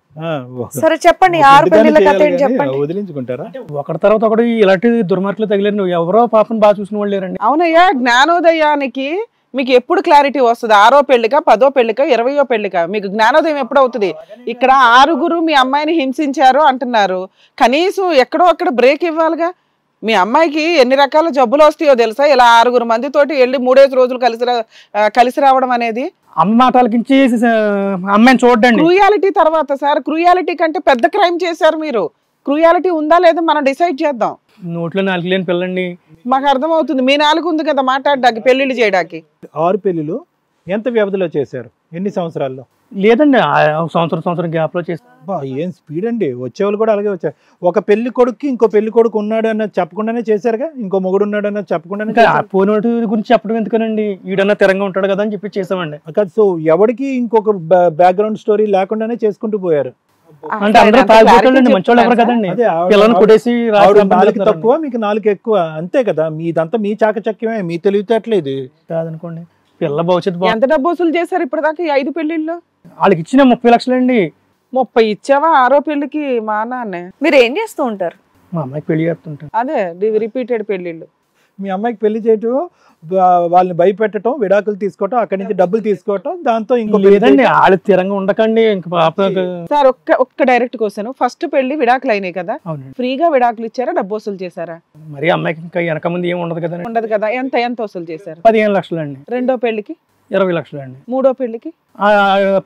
సరే చెప్పండి, 6 పెళ్లిళ్ళ కథ ఏంటి చెప్పండి. వదిలించుకుంటారా? ఒకటి తర్వాత ఒకటి ఇలాంటి దుర్మార్గులు తగిలేరు. ఎవరో పాపం బాగా చూసిన వాళ్ళు లేరండి. అవునయ్యా, జ్ఞానోదయానికి మీకు ఎప్పుడు క్లారిటీ వస్తుంది? 6వ పెళ్లికా, 10వ పెళ్లికా, 20వ పెళ్లికా? మీకు జ్ఞానోదయం ఎప్పుడు అవుతుంది? ఇక్కడ 6 మీ అమ్మాయిని హింసించారు అంటున్నారు, కనీసం ఎక్కడో అక్కడ బ్రేక్ ఇవ్వాలిగా. మీ అమ్మాయికి ఎన్ని రకాల జబ్బులు వస్తాయో తెలుసా? ఇలా 6 మందితోటి వెళ్ళి 3 రోజులు కలిసి రావడం అనేది. అమ్మ మాటలకించి అమ్మాయిని చూడండి. క్రూయాలిటీ తర్వాత సార్, క్రూయాలిటీ కంటే పెద్ద క్రైమ్ చేశారు మీరు. క్రూయాలిటీ ఉందా లేదా మనం డిసైడ్ చేద్దాం. నోట్లో 4 లేని పిల్లండి. మాకు అర్థమవుతుంది, మీ 4 ఉంది కదా మాట్లాడడానికి, పెళ్లిళ్ళు చేయడానికి. 6 పెళ్లిలు ఎంత వ్యవధిలో చేశారు? ఎన్ని సంవత్సరాల్లో? లేదండి, సంవత్సరం గ్యాప్ లో చేస్తాం. ఏం స్పీడ్ అండి, వచ్చేవాళ్ళు కూడా అలాగే వచ్చారు. ఒక పెళ్లి కొడుకు ఇంకో పెళ్లి కొడుకు ఉన్నాడు అన్నది చెప్పకుండానే చేశారుగా, ఇంకో మొగుడు ఉన్నాడు అన్నది చెప్పకుండానే. పోయినోటి గురించి చెప్పడం ఎందుకనండి, ఈడన్నా తిరంగా ఉంటాడు కదా అని చెప్పి చేసామండి. సో ఎవరికి ఇంకొక బ్యాక్గ్రౌండ్ స్టోరీ లేకుండానే చేసుకుంటూ పోయారు. అంటే అందరూ తాగిపోతాడండి, మంచోళ్ళు ఎవరు కదండి. పిల్లల్ని కొట్టేసి 4 తక్కువ మీకు 4 ఎక్కువ, అంతే కదా. మీదంతా మీ చాకచక్యమే, మీ తెలివితేటలేదు కాదనుకోండి. పిల్ల భవిష్యత్తు ఎంత డబ్బు వసూలు చేశారు ఇప్పటిదాకా ఈ 5 పెళ్లిళ్ళు? వాళ్ళకి ఇచ్చిన 30 లక్షలండి. 30 ఇచ్చావా 6వ పెళ్లికి? మా నాన్నే. మీరు ఏం చేస్తూ ఉంటారు? మా అమ్మాయికి పెళ్లి చేస్తుంటాను. అదే రిపీటెడ్ పెళ్లిళ్ళు. మీ అమ్మాయికి పెళ్లి చేయటం, వాళ్ళని భయపెట్టడం, విడాకులు తీసుకోవటం, అక్కడి నుంచి డబ్బులు తీసుకోవటం, దాంతో ఇంకో లేదండి వాళ్ళు తిరంగా ఉండకండి. ఇంక పాప సార్ ఒక్క డైరెక్ట్ క్వశ్చన్, ఫస్ట్ పెళ్లి విడాకులు అయినాయి కదా, అవునండి. ఫ్రీగా విడాకులు ఇచ్చారా, డబ్బు వసూలు చేశారా? మరి అమ్మాయికి ఇంకా వెనక ముందు ఏమి ఉండదు కదండి. ఉండదు కదా. ఎంత వసూలు చేశారు? 15 లక్షలండి. 2వ పెళ్లికి 20 లక్షలండి. 3వ పెళ్లికి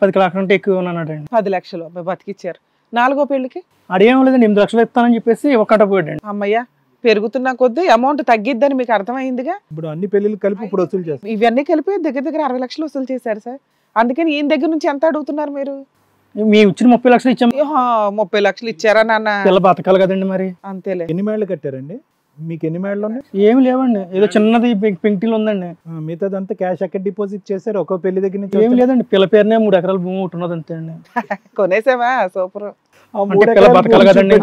10 లక్షలు అంటే ఎక్కువ ఉన్నాడండి. 10 లక్షలు బతికిచ్చారు. 4వ పెళ్లికి అదేం లేదండి, 8 లక్షలు ఇస్తానని చెప్పేసి ఒక్కట పోయాడండి. అమ్మయ్య, పెరుగుతున్న కొద్దీ అమౌంట్ తగ్గిద్దని మీకు అర్థమైందిగా. ఇప్పుడు అన్ని పెళ్లిళ్ళు కలిపి ఇప్పుడు వసూలు చేస్తారు. ఇవన్నీ కలిపి దగ్గర 60 లక్షలు వసూలు చేశారు సార్. అందుకని ఈయన దగ్గర నుంచి ఎంత అడుగుతున్నారు మీరు? మేము ఇచ్చిన 30 లక్షలు ఇచ్చాము. 30 లక్షలు ఇచ్చారా నాన్న? పిల్ల బతకాలి కదండి మరి. అంతేలే. ఎన్ని మేళ్ళు కట్టారండి? మీకు ఎన్ని మేళ్ళు ఉన్నాయి? ఏమి లేవండి, ఏదో చిన్నది పెంకిటీలు ఉందండి. మిగతాదంతా క్యాష్ ఎక్కడ డిపాజిట్ చేశారు? ఒక్కో పెళ్లి దగ్గర నుంచి ఏమి లేదండి, పిల్ల పేరునే 3 ఎకరాల భూమి ఒకటి ఉన్నది అంతే అండి. కొనేసావా? సూపర్. పిల్ల బతకాలి కదండి,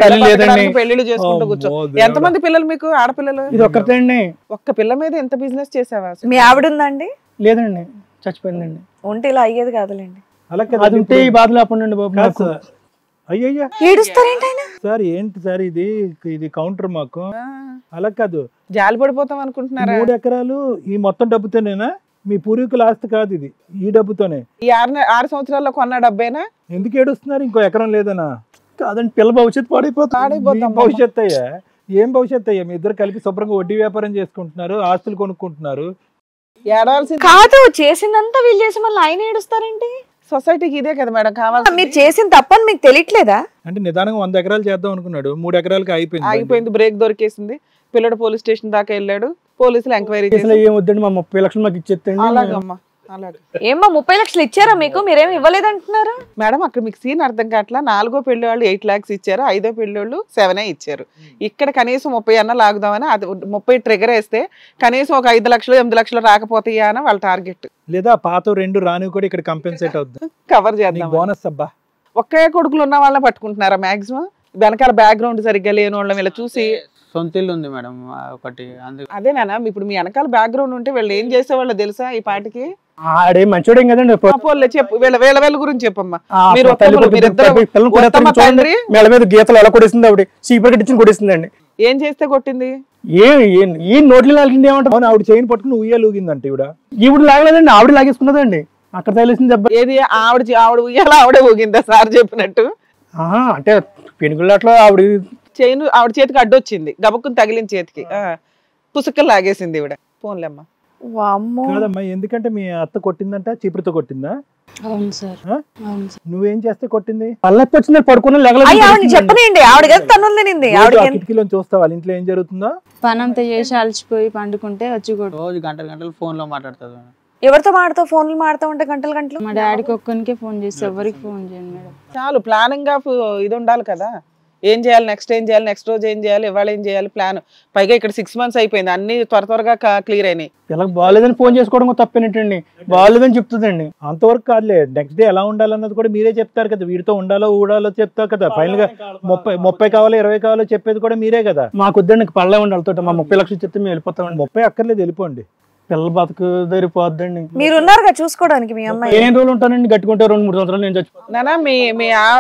తల్లి లేదండి. పెళ్లిళ్ళు చేసుకుంటూ కూర్చో. ఎంతమంది పిల్లలు మీకు? ఆడపిల్లలు? ఇది ఒక్కతే అండి. ఒక్క పిల్ల మీద ఎంత బిజినెస్ చేసావా? మీ ఆవిడ ఉందండి? లేదండి, చచ్చిపోయిందండి. ఉంటే ఇలా అయ్యేది కాదులేండి. అలా అది ఉంటే ఈ బాధ లేకుండా బాబు. అయ్యయ్యా ఏడుస్తారేంటైనా? సార్ ఏంటి సార్ ఇది కౌంటర్ మాకు. అలా కాదు, జాలి పడిపోతాం అనుకుంటున్నారా? 3 ఎకరాలు ఈ మొత్తం డబ్బుతోనేనా? మీ పూర్వీకుల ఆస్తి కాదు ఇది, ఈ డబ్బుతోనే. ఈ 6 సంవత్సరాల్లో కొన్న డబ్బేనా? ఎందుకు ఏడుస్తున్నారు? ఇంకో ఎకరం లేదనా? కాదండి, పిల్ల భవిష్యత్తు పాడైపోతుంది. భవిష్యత్తు అయ్యా, ఏం భవిష్యత్తు అయ్యా? మీ ఇద్దరు కలిపి శుభ్రంగా వడ్డీ వ్యాపారం చేసుకుంటున్నారు, ఆస్తులు కొనుక్కుంటున్నారు. ఏడాల్సింది కాదు, చేసిందంతా వీళ్ళు చేసి మళ్ళీ ఆయన ఏడుస్తారేంటి? సొసైటీకి ఇదే కదా మేడం కావాలి. మీరు చేసిన తప్పని మీకు తెలియట్లేదా? అంటే నిదానంగా 100 ఎకరాలు చేద్దాం అనుకున్నాడు, 3 ఎకరాలకి ఆగిపోయింది. బ్రేక్ దొరికేసింది. పిల్లడు పోలీస్ స్టేషన్ దాకా వెళ్ళాడు, పోలీసులు ఎంక్వైరీ చేసి ఏం వద్దండి, మా 30 లక్షలు మాకు ఇచ్చేస్తండి. అలాగమ్మా అలాగే ఏమ్మా 30 లక్షలు ఇచ్చారా మీకు? మీరేమి ఇవ్వలేదంటున్నారు. మేడం అక్కడ మీకు సీన్ అర్థం కావట్లా. 4వ పెళ్లి వాళ్ళు 8 lakhs ఇచ్చారు, 5వ పెళ్లి వాళ్ళు 7 ఇచ్చారు. ఇక్కడ కనీసం 30 అన్న లాగుదామని, అది 30 ట్రిగర్ వేస్తే కనీసం ఒక 5 లక్షలు 8 లక్షలు రాకపోతాయా అని వాళ్ళ టార్గెట్. లేదా పాత 2 రాని కూడా ఇక్కడ కంపెన్సేట్ అవుద్ది, కవర్ చేద్దాం. బోనస్ అబ్బా. ఒకే కొడుకులు ఉన్న వాళ్ళని పట్టుకుంటున్నారా మాక్సిమం? వెనకాల బ్యాక్గ్రౌండ్ సరిగ్గా లేని వాళ్ళని వీళ్ళ చూసి. సొంత ఇల్లు ఉంది మేడం ఒకటి, అందుకు అదేనా ఇప్పుడు మీ వెనకాల బ్యాక్గ్రౌండ్ ఉంటే వీళ్ళు ఏం చేసేవాళ్ళు తెలుసా ఈ పాటికి? ఆడే మంచోడేం కదండి. పోన్లే చెప్పు, వీళ్ళ గురించి చెప్పమ్మా. ఆ మీరు తల్లి ఒక్కరు, కొడుకు మీరిద్దరు పిల్లలు కూడా ఉత్తమ చూడండి, తండ్రి. మెడ మీద గీతలు ఎలా కొడేసింది ఆవిడ, చీపర్ కట్టించి కొడేసిందండి. ఏం చేస్తే కొట్టింది? ఈ నోట్లు లాగింది ఏమంటారు? అవును, ఆవిడ చైన్ పట్టుకుని ఉయ్యాలు ఊగిందంట ఈవిడ. ఈవిడ లాగలేదండి, ఆవిడ లాగేసుకున్నదండి. అక్కడ తగిలేసింది దెబ్బ. ఏది ఆవిడ ఉయ్యాల ఆవిడే ఊగిందా సార్ చెప్పినట్టు? అంటే పెనుగులాట్లో ఆవిడ చైన్ ఆవిడ చేతికి అడ్డొచ్చింది, గబక్కుని తగిలిన చేతికి పుసుక్కలు లాగేసింది ఈవిడ. పోన్లేమ్మా. వామ్మో. కాదమ్మా, ఎందుకంటే మీ అత్త కొట్టిందంట, చీపురుతో కొట్టిందా? అవును సార్. అవును సార్. నువ్వేం చేస్తే కొట్టింది? పల్లెప్పి వచ్చింది, పడుకుని అయ్యి ఆవిడని చెప్పనండి, ఆవిడ కదా తను తినింది. ఆవిడకి కిటికీలో చూస్తా వాళ్ళ ఇంట్లో ఏం జరుగుతుందో. పని అంతా చేసి అలసిపోయి పండుకుంటే వచ్చి కొట్టు. రోజు గంటలు ఫోన్ లో మాట్లాడుతుంది మేడం. ఎవరితో మాడతావు? ఫోన్లు మాడుతూ ఉంటే గంటలు. మా డాడీకి ఒక్కనికే ఫోన్ చేసి ఎవరికి ఫోన్ చేయండి మేడం. చాలు, ప్లానింగ్ ఆఫ్ ఇది ఉండాలి కదా. ఏం చేయాలి, నెక్స్ట్ ఏం చేయాలి, నెక్స్ట్ రోజు ఏం చేయాలి, ఇవాళ ఏం చేయాలి, ప్లాన్. పైగా ఇక్కడ 6 months అయిపోయింది, అన్ని త్వరగా క్లియర్ అయినాయి. ఇలా బాగాలేదని ఫోన్ చేసుకోవడం తప్పేనట్టండి, బాగాలేదని చెప్తుందండి. అంతవరకు కాదులే, నెక్స్ట్ డే ఎలా ఉండాలన్నది కూడా మీరే చెప్తారు కదా. వీడితో ఉండాలో ఊడాలో చెప్తారు కదా. ఫైనల్ గా 30 కావాలో 20 కావాలో చెప్పేది కూడా మీరే కదా. మాకు వద్దండి, పళ్ళే ఉండాలి. మా 30 లక్షలు చెప్తే మేము వెళ్ళిపోతామండి. 30 అక్కర్లేదు, వెళ్ళిపోండి. పిల్లల బతుకు దరిపోద్దండి. మీరున్నారుగా చూసుకోవడానికి. మీ అమ్మాయి ఎన్ని రోజులు ఉంటానండి? గట్టుకుంటే 2-3 సంవత్సరాలు నేను చచ్చిపోతాను. నానా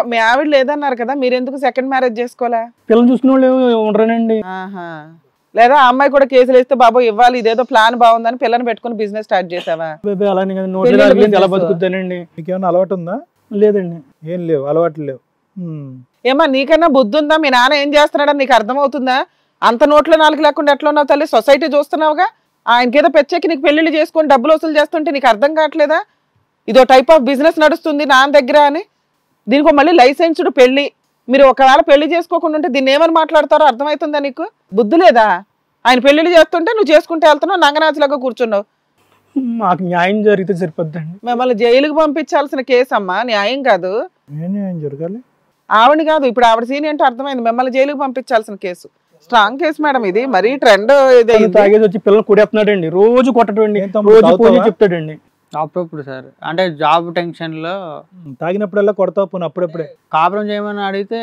మీ ఆవిడ లేదన్నారు కదా, మీరు ఎందుకు సెకండ్ మ్యారేజ్ చేసుకోవాలా? పిల్లలు చూసుకునే వాళ్ళు ఉండరానండి. లేదా ఆ అమ్మాయి కూడా కేసులు వేస్తే బాబు ఇవ్వాలి, ఇదేదో ప్లాన్ బాగుందని పిల్లని పెట్టుకుని బిజినెస్ స్టార్ట్ చేసావా? అలానే కదా, నోట్లో ఎలా బతుకుతానండి. మీకేమైనా అలవాటు ఉందా? లేదండి. ఏం లేవు, అలవాట్లు లేవు. ఏమా నీకన్నా బుద్ధి ఉందా? మీ నాన్న ఏం చేస్తున్నాడని నీకు అర్థమవుతుందా? అంత నోట్లో 4 లేకుండా ఎట్లా ఉన్నావు తల్లి? సొసైటీ చూస్తున్నావుగా, ఆయనకేదో పెచ్చెక్కి నీకు పెళ్లిళ్ళు చేసుకొని డబ్బులు వసూలు చేస్తుంటే నీకు అర్థం కావట్లేదా? ఇదో టైప్ ఆఫ్ బిజినెస్ నడుస్తుంది నాన్న దగ్గర అని. దీనికి మళ్ళీ లైసెన్స్డ్ పెళ్లి. మీరు ఒకవేళ పెళ్లి చేసుకోకుండా ఉంటే దీన్ని ఏమని మాట్లాడతారో అర్థమవుతుందా నీకు? బుద్ధి లేదా? ఆయన పెళ్లిళ్ళు చేస్తుంటే నువ్వు చేసుకుంటే వెళ్తున్నావు, నంగనాచిలాగా కూర్చున్నావు. మాకు న్యాయం జరిగితే సరిపోద్దండి. మిమ్మల్ని జైలుకి పంపించాల్సిన కేసు అమ్మా, న్యాయం కాదు. ఏం జరగాలి? ఆవిడ కాదు, ఇప్పుడు ఆవిడ సీన్ ఏంటో అర్థమైంది. మిమ్మల్ని జైలుకి పంపించాల్సిన కేసు. స్ట్రాంగ్ కేసు మేడం ఇది, మరీ ట్రెండ్. తాగేసి వచ్చి పిల్లలు కొడేస్తున్నాడండి, రోజు కొట్టడండి, రోజు పూజ చెప్తాడండి. అప్పుడప్పుడు సార్, అంటే జాబ్ టెన్షన్ లో తాగినప్పుడల్లా కొడతావు. పోను అప్పుడప్పుడే కాపురం చేయమని అడిగితే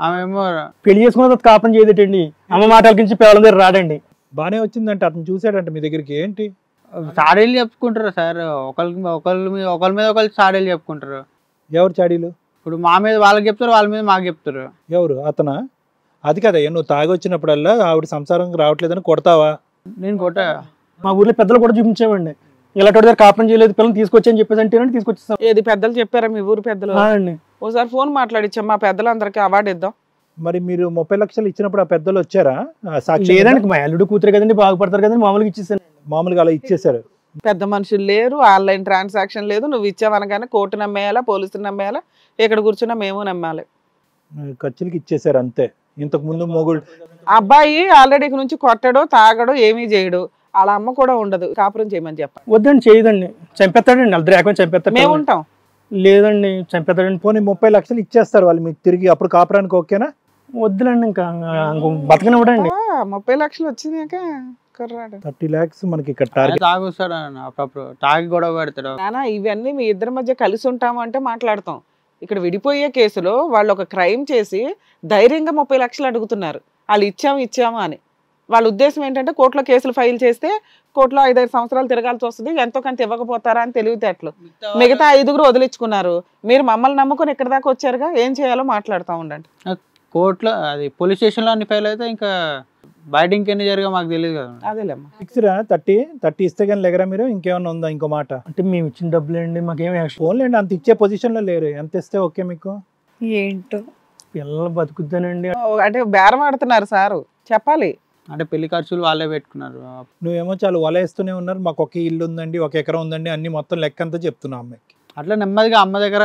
ఆమెమో పెళ్లి చేసుకున్న తర్వాత కాపురం చేయదేటండి, అమ్మ మాటలకించి పిల్లల దగ్గర రాడండి. బానే వచ్చిందంటే అతను చూసాడంట మీ దగ్గరికి. ఏంటి సాడీలు చెప్పుకుంటారు సార్, ఒకళ్ళ మీద ఒకళ్ళు సాడీలు చెప్పుకుంటారు. ఎవరు చాడీలు? ఇప్పుడు మా మీద వాళ్ళకి చెప్తారు, వాళ్ళ మీద మాకు చెప్తారు. ఎవరు? అతనా? అది కదా, నువ్వు తాగి వచ్చినప్పుడల్లా ఆవిడ సంసారం రావట్లేదని కొడతావా? నేను కొట్టా. మా ఊర్లో పెద్దలు కూడా చూపించేవాడిని, ఇలాంటి దగ్గర కాపురం చేయలేదు పిల్లలు తీసుకొచ్చి అని చెప్పేసి అంటే తీసుకొచ్చేస్తాం. ఏది పెద్దలు చెప్పారా మీ ఊరు పెద్దలు? ఓసారి ఫోన్ మాట్లాడిచ్చాం, మా పెద్దలందరికీ అవార్డు ఇద్దాం. మరి మీరు 30 లక్షలు ఇచ్చినప్పుడు ఆ పెద్దలు వచ్చారా? లేదండి, మా అల్లుడు కూతురు కదండి, బాగుపడతారు కదండి, మామూలుగా ఇచ్చేసాను. మామూలుగా అలా ఇచ్చేసారు. పెద్ద మనుషులు లేరు, ఆన్లైన్ ట్రాన్సాక్షన్ లేదు. నువ్వు ఇచ్చావనగానే కోర్టు నమ్మేయాలా, పోలీసులు నమ్మేయాలా, ఇక్కడ కూర్చున్నా మేము నమ్మాలి. ఖర్చులకి ఇచ్చేసారు అంతే. ఇంతకు ముందు మొగుడు అబ్బాయి ఆల్రెడీ నుంచి కొట్టడో తాగడో ఏమీ చేయడు, వాళ్ళ అమ్మ కూడా ఉండదు, కాపురం చేయమని చెప్పాలి. వద్దండి, చేయదండి, చంపేస్తాడండి, అల్దరి ఏకం చంపేస్తాడు. మేము ఉంటాం. లేదండి, చంపేస్తాడండి. పోనీ 30 లక్షలు ఇచ్చేస్తారు వాళ్ళు మీకు తిరిగి, అప్పుడు కాపురానికి ఓకేనా? వద్దులండి, ఇంకా బతకనివ్వడండి. 30 లక్షలు వచ్చినాక కుర్రాడు 30 lakhs మనకి ఇక్కడ టార్గెట్. తాగుస్తాడు అప్పుడప్పుడు, తాగి గొడవ పెడతాడు. నానా ఇవన్నీ మీ ఇద్దరి మధ్య కలిసి ఉంటాము అంటే మాట్లాడతాం. ఇక్కడ విడిపోయే కేసులో వాళ్ళు ఒక క్రైమ్ చేసి ధైర్యంగా 30 లక్షలు అడుగుతున్నారు. వాళ్ళు ఇచ్చాము అని. వాళ్ళ ఉద్దేశం ఏంటంటే కోర్టులో కేసులు ఫైల్ చేస్తే కోర్టులో 5-5 సంవత్సరాలు తిరగాల్సి వస్తుంది, ఎంతో కొంత ఇవ్వకపోతారా అని తెలివితేటలు. మిగతా 5 వదిలించుకున్నారు. మీరు మమ్మల్ని నమ్ముకొని ఇక్కడ దాకా వచ్చారుగా, ఏం చేయాలో మాట్లాడుతూ ఉండండి. కోర్టులో అది పోలీస్ స్టేషన్లో అన్ని ఫైల్ అయితే ఇంకా బయట ఇంకెన్ని జరిగా మాకు తెలియదు కదా. అదేలేమ్మా. ఫిక్స్రా 30 ఇస్తే కానీ లేకరా మీరు? ఇంకేమన్నా ఉందా ఇంకో మాట? అంటే మేము ఇచ్చిన డబ్బులండి, మాకేం ఫోన్లేండి, అంత ఇచ్చే పొజిషన్ లో లేరు. ఎంత ఇస్తే ఓకే మీకు? ఏంటో పిల్లలు బతుకుతానండి. అంటే బేరం ఆడుతున్నారు సారు, చెప్పాలి. అంటే పెళ్లి ఖర్చులు వాళ్ళే పెట్టుకున్నారు. నువ్వేమో చాలా వలేస్తూనే ఉన్నారు. మాకు ఒక ఇల్లు ఉందండి, 1 ఎకరం ఉందండి, అన్ని మొత్తం లెక్క అంతా చెప్తున్నావు అమ్మాయికి. అట్లా నెమ్మదిగా అమ్మ దగ్గర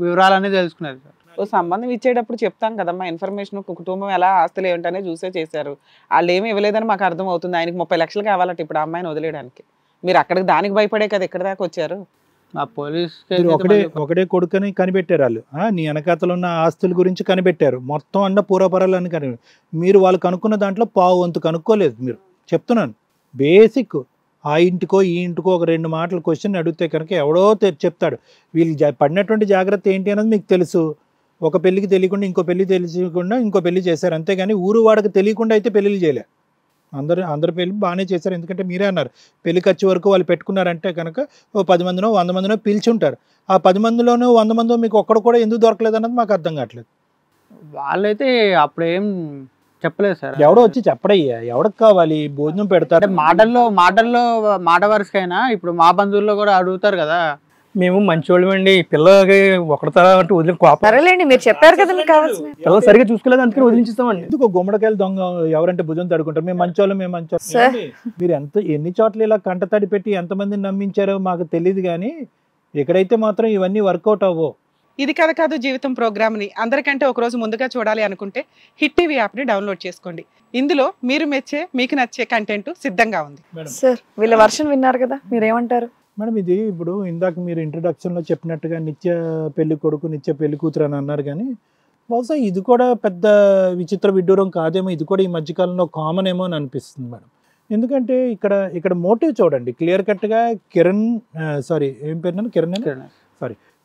వివరాలన్నీ తెలుసుకున్నారు సార్. ఓ సంబంధం ఇచ్చేటప్పుడు చెప్తాం కదమ్మా, ఇన్ఫర్మేషన్ కుటుంబం ఎలా ఆస్తులు ఏమిటనే చూసే చేశారు. వాళ్ళు ఏమి ఇవ్వలేదని మాకు అర్థం అవుతుంది. ఆయనకి 30 లక్షలు కావాలంటే ఇప్పుడు ఆ అమ్మాయిని వదిలేయడానికి మీరు అక్కడికి దానికి భయపడే కదా ఇక్కడ దాకా వచ్చారు. ఆ పోలీస్ మీరు ఒకడే కొడుకని కనిపెట్టారు వాళ్ళు. నీ వెనకాతలు ఉన్న ఆస్తుల గురించి కనిపెట్టారు, మొత్తం అన్న పూర్వపరాలు అని మీరు వాళ్ళు కనుక్కున్న దాంట్లో పావు వంతు కనుక్కోలేదు. మీరు చెప్తున్నాను బేసిక్, ఆ ఇంటికో ఈ ఇంటికో ఒక 2 మాటలు క్వశ్చన్ అడిగితే కనుక ఎవడో చెప్తాడు. వీళ్ళు పడినటువంటి జాగ్రత్త ఏంటి అన్నది మీకు తెలుసు. ఒక పెళ్లికి తెలియకుండా ఇంకో పెళ్లి తెలియకుండా ఇంకో పెళ్లి చేశారు, అంతేగాని ఊరు వాడికి తెలియకుండా అయితే పెళ్లిళ్ళు చేయలే. అందరు పెళ్లి బాగానే చేశారు. ఎందుకంటే మీరే అన్నారు పెళ్లి ఖర్చు వరకు వాళ్ళు పెట్టుకున్నారంటే కనుక ఓ 10 మందినో 100 మందినో పిలిచుంటారు. ఆ 10 మందిలోనో 100 మందో మీకు ఒక్కడు కూడా ఎందుకు దొరకలేదు అన్నది మాకు అర్థం కావట్లేదు. వాళ్ళైతే అప్పుడు ఏం చెప్పలేదు సార్. ఎవడో వచ్చి చెప్పడయ్యా, ఎవరికి కావాలి భోజనం పెడతారు. మాటల్లో మాట వరుసకైనా ఇప్పుడు మా బంధువుల్లో కూడా అడుగుతారు కదా, మేము మంచోళ్ళమండి, పిల్లలకి ఒకటి అంటే వదిలి కోపం. సరేలేండి, మీరు చెప్పారు కదా మీకు కావాల్సిన. పిల్లలు సరిగ్గా చూసుకోలేదు, అందుకని వదిలించిస్తామండి. ఎందుకు గుమ్మడికాయలు దొంగ ఎవరంటే భుజం తడుకుంటారు, మేము మంచోళ్ళం మేము మంచోళ్ళం. మీరు ఎన్ని చోట్ల ఇలా కంటతడి పెట్టి ఎంతమందిని నమ్మించారో మాకు తెలియదు, కానీ ఎక్కడైతే మాత్రం ఇవన్నీ వర్కౌట్ అవ్వవు. ఇది కథ కాదు జీవితం ప్రోగ్రామ్ని అందరికంటే ఒక రోజు ముందుగా చూడాలి అనుకుంటే హిట్ టీవీ యాప్ని డౌన్లోడ్ చేసుకోండి. ఇందులో మీరు మెచ్చే మీకు నచ్చే కంటెంట్ సిద్ధంగా ఉంది. సార్ వీళ్ళ వర్షన్ విన్నారు కదా, మీరేమంటారు మేడం? ఇది ఇప్పుడు ఇందాక మీరు ఇంట్రడక్షన్లో చెప్పినట్టుగా నిత్య పెళ్లి కొడుకు నిత్య పెళ్లి కూతురు అని అన్నారు, కానీ బహుశా ఇది కూడా పెద్ద విచిత్ర విడ్డూరం కాదేమో, ఇది కూడా ఈ మధ్యకాలంలో కామన్ ఏమో అని అనిపిస్తుంది మేడం. ఎందుకంటే ఇక్కడ మోటివ్ చూడండి క్లియర్ కట్గా. ఏం పేరు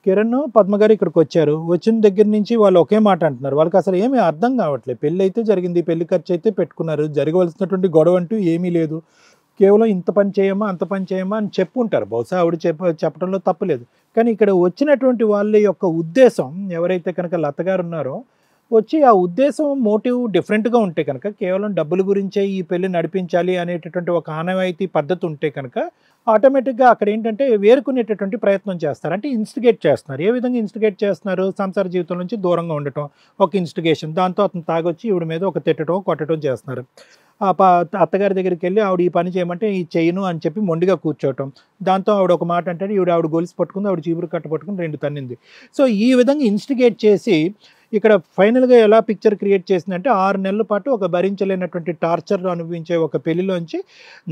కిరణ్ పద్మగారు ఇక్కడికి వచ్చారు. వచ్చిన దగ్గర నుంచి వాళ్ళు ఒకే మాట అంటున్నారు, వాళ్ళకి అసలు ఏమీ అర్థం కావట్లేదు. పెళ్ళి అయితే జరిగింది, పెళ్లి ఖర్చు అయితే పెట్టుకున్నారు, జరగవలసినటువంటి గొడవ అంటూ ఏమీ లేదు, కేవలం ఇంత పని చేయమా అంత పని చేయమా అని చెప్పుంటారు. బహుశా ఆవిడ చెప్పడంలో తప్పులేదు. కానీ ఇక్కడ వచ్చినటువంటి వాళ్ళ యొక్క ఉద్దేశం, ఎవరైతే కనుక లతగారు ఉన్నారో వచ్చి ఆ ఉద్దేశం మోటివ్ డిఫరెంట్గా ఉంటే కనుక, కేవలం డబ్బుల గురించే ఈ పెళ్లి నడిపించాలి అనేటటువంటి ఒక ఆనవాయితీ పద్ధతి ఉంటే కనుక ఆటోమేటిక్గా అక్కడ ఏంటంటే వేరుకునేటటువంటి ప్రయత్నం చేస్తారు. అంటే ఇన్స్టిగేట్ చేస్తున్నారు. ఏ విధంగా ఇన్స్టిగేట్ చేస్తున్నారు? సంసార జీవితం నుంచి దూరంగా ఉండటం ఒక ఇన్స్టిగేషన్. దాంతో అతను తాగొచ్చి ఈవిడ మీద ఒక తిట్టడం కొట్టడం చేస్తున్నారు. అత్తగారి దగ్గరికి వెళ్ళి ఆవిడ ఈ పని చేయమంటే ఈ చేయను అని చెప్పి మొండిగా కూర్చోవటం. దాంతో ఆవిడ ఒక మాట అంటే ఆవిడ గొలుసు పట్టుకుంది, ఆవిడ చీపురు కట్ట పట్టుకుని 2 తన్నింది. సో ఈ విధంగా ఇన్స్టిగేట్ చేసి ఇక్కడ ఫైనల్గా ఎలా పిక్చర్ క్రియేట్ చేసిందంటే 6 నెలల పాటు ఒక భరించలేనటువంటి టార్చర్ అనుభవించే ఒక పెళ్లిలోంచి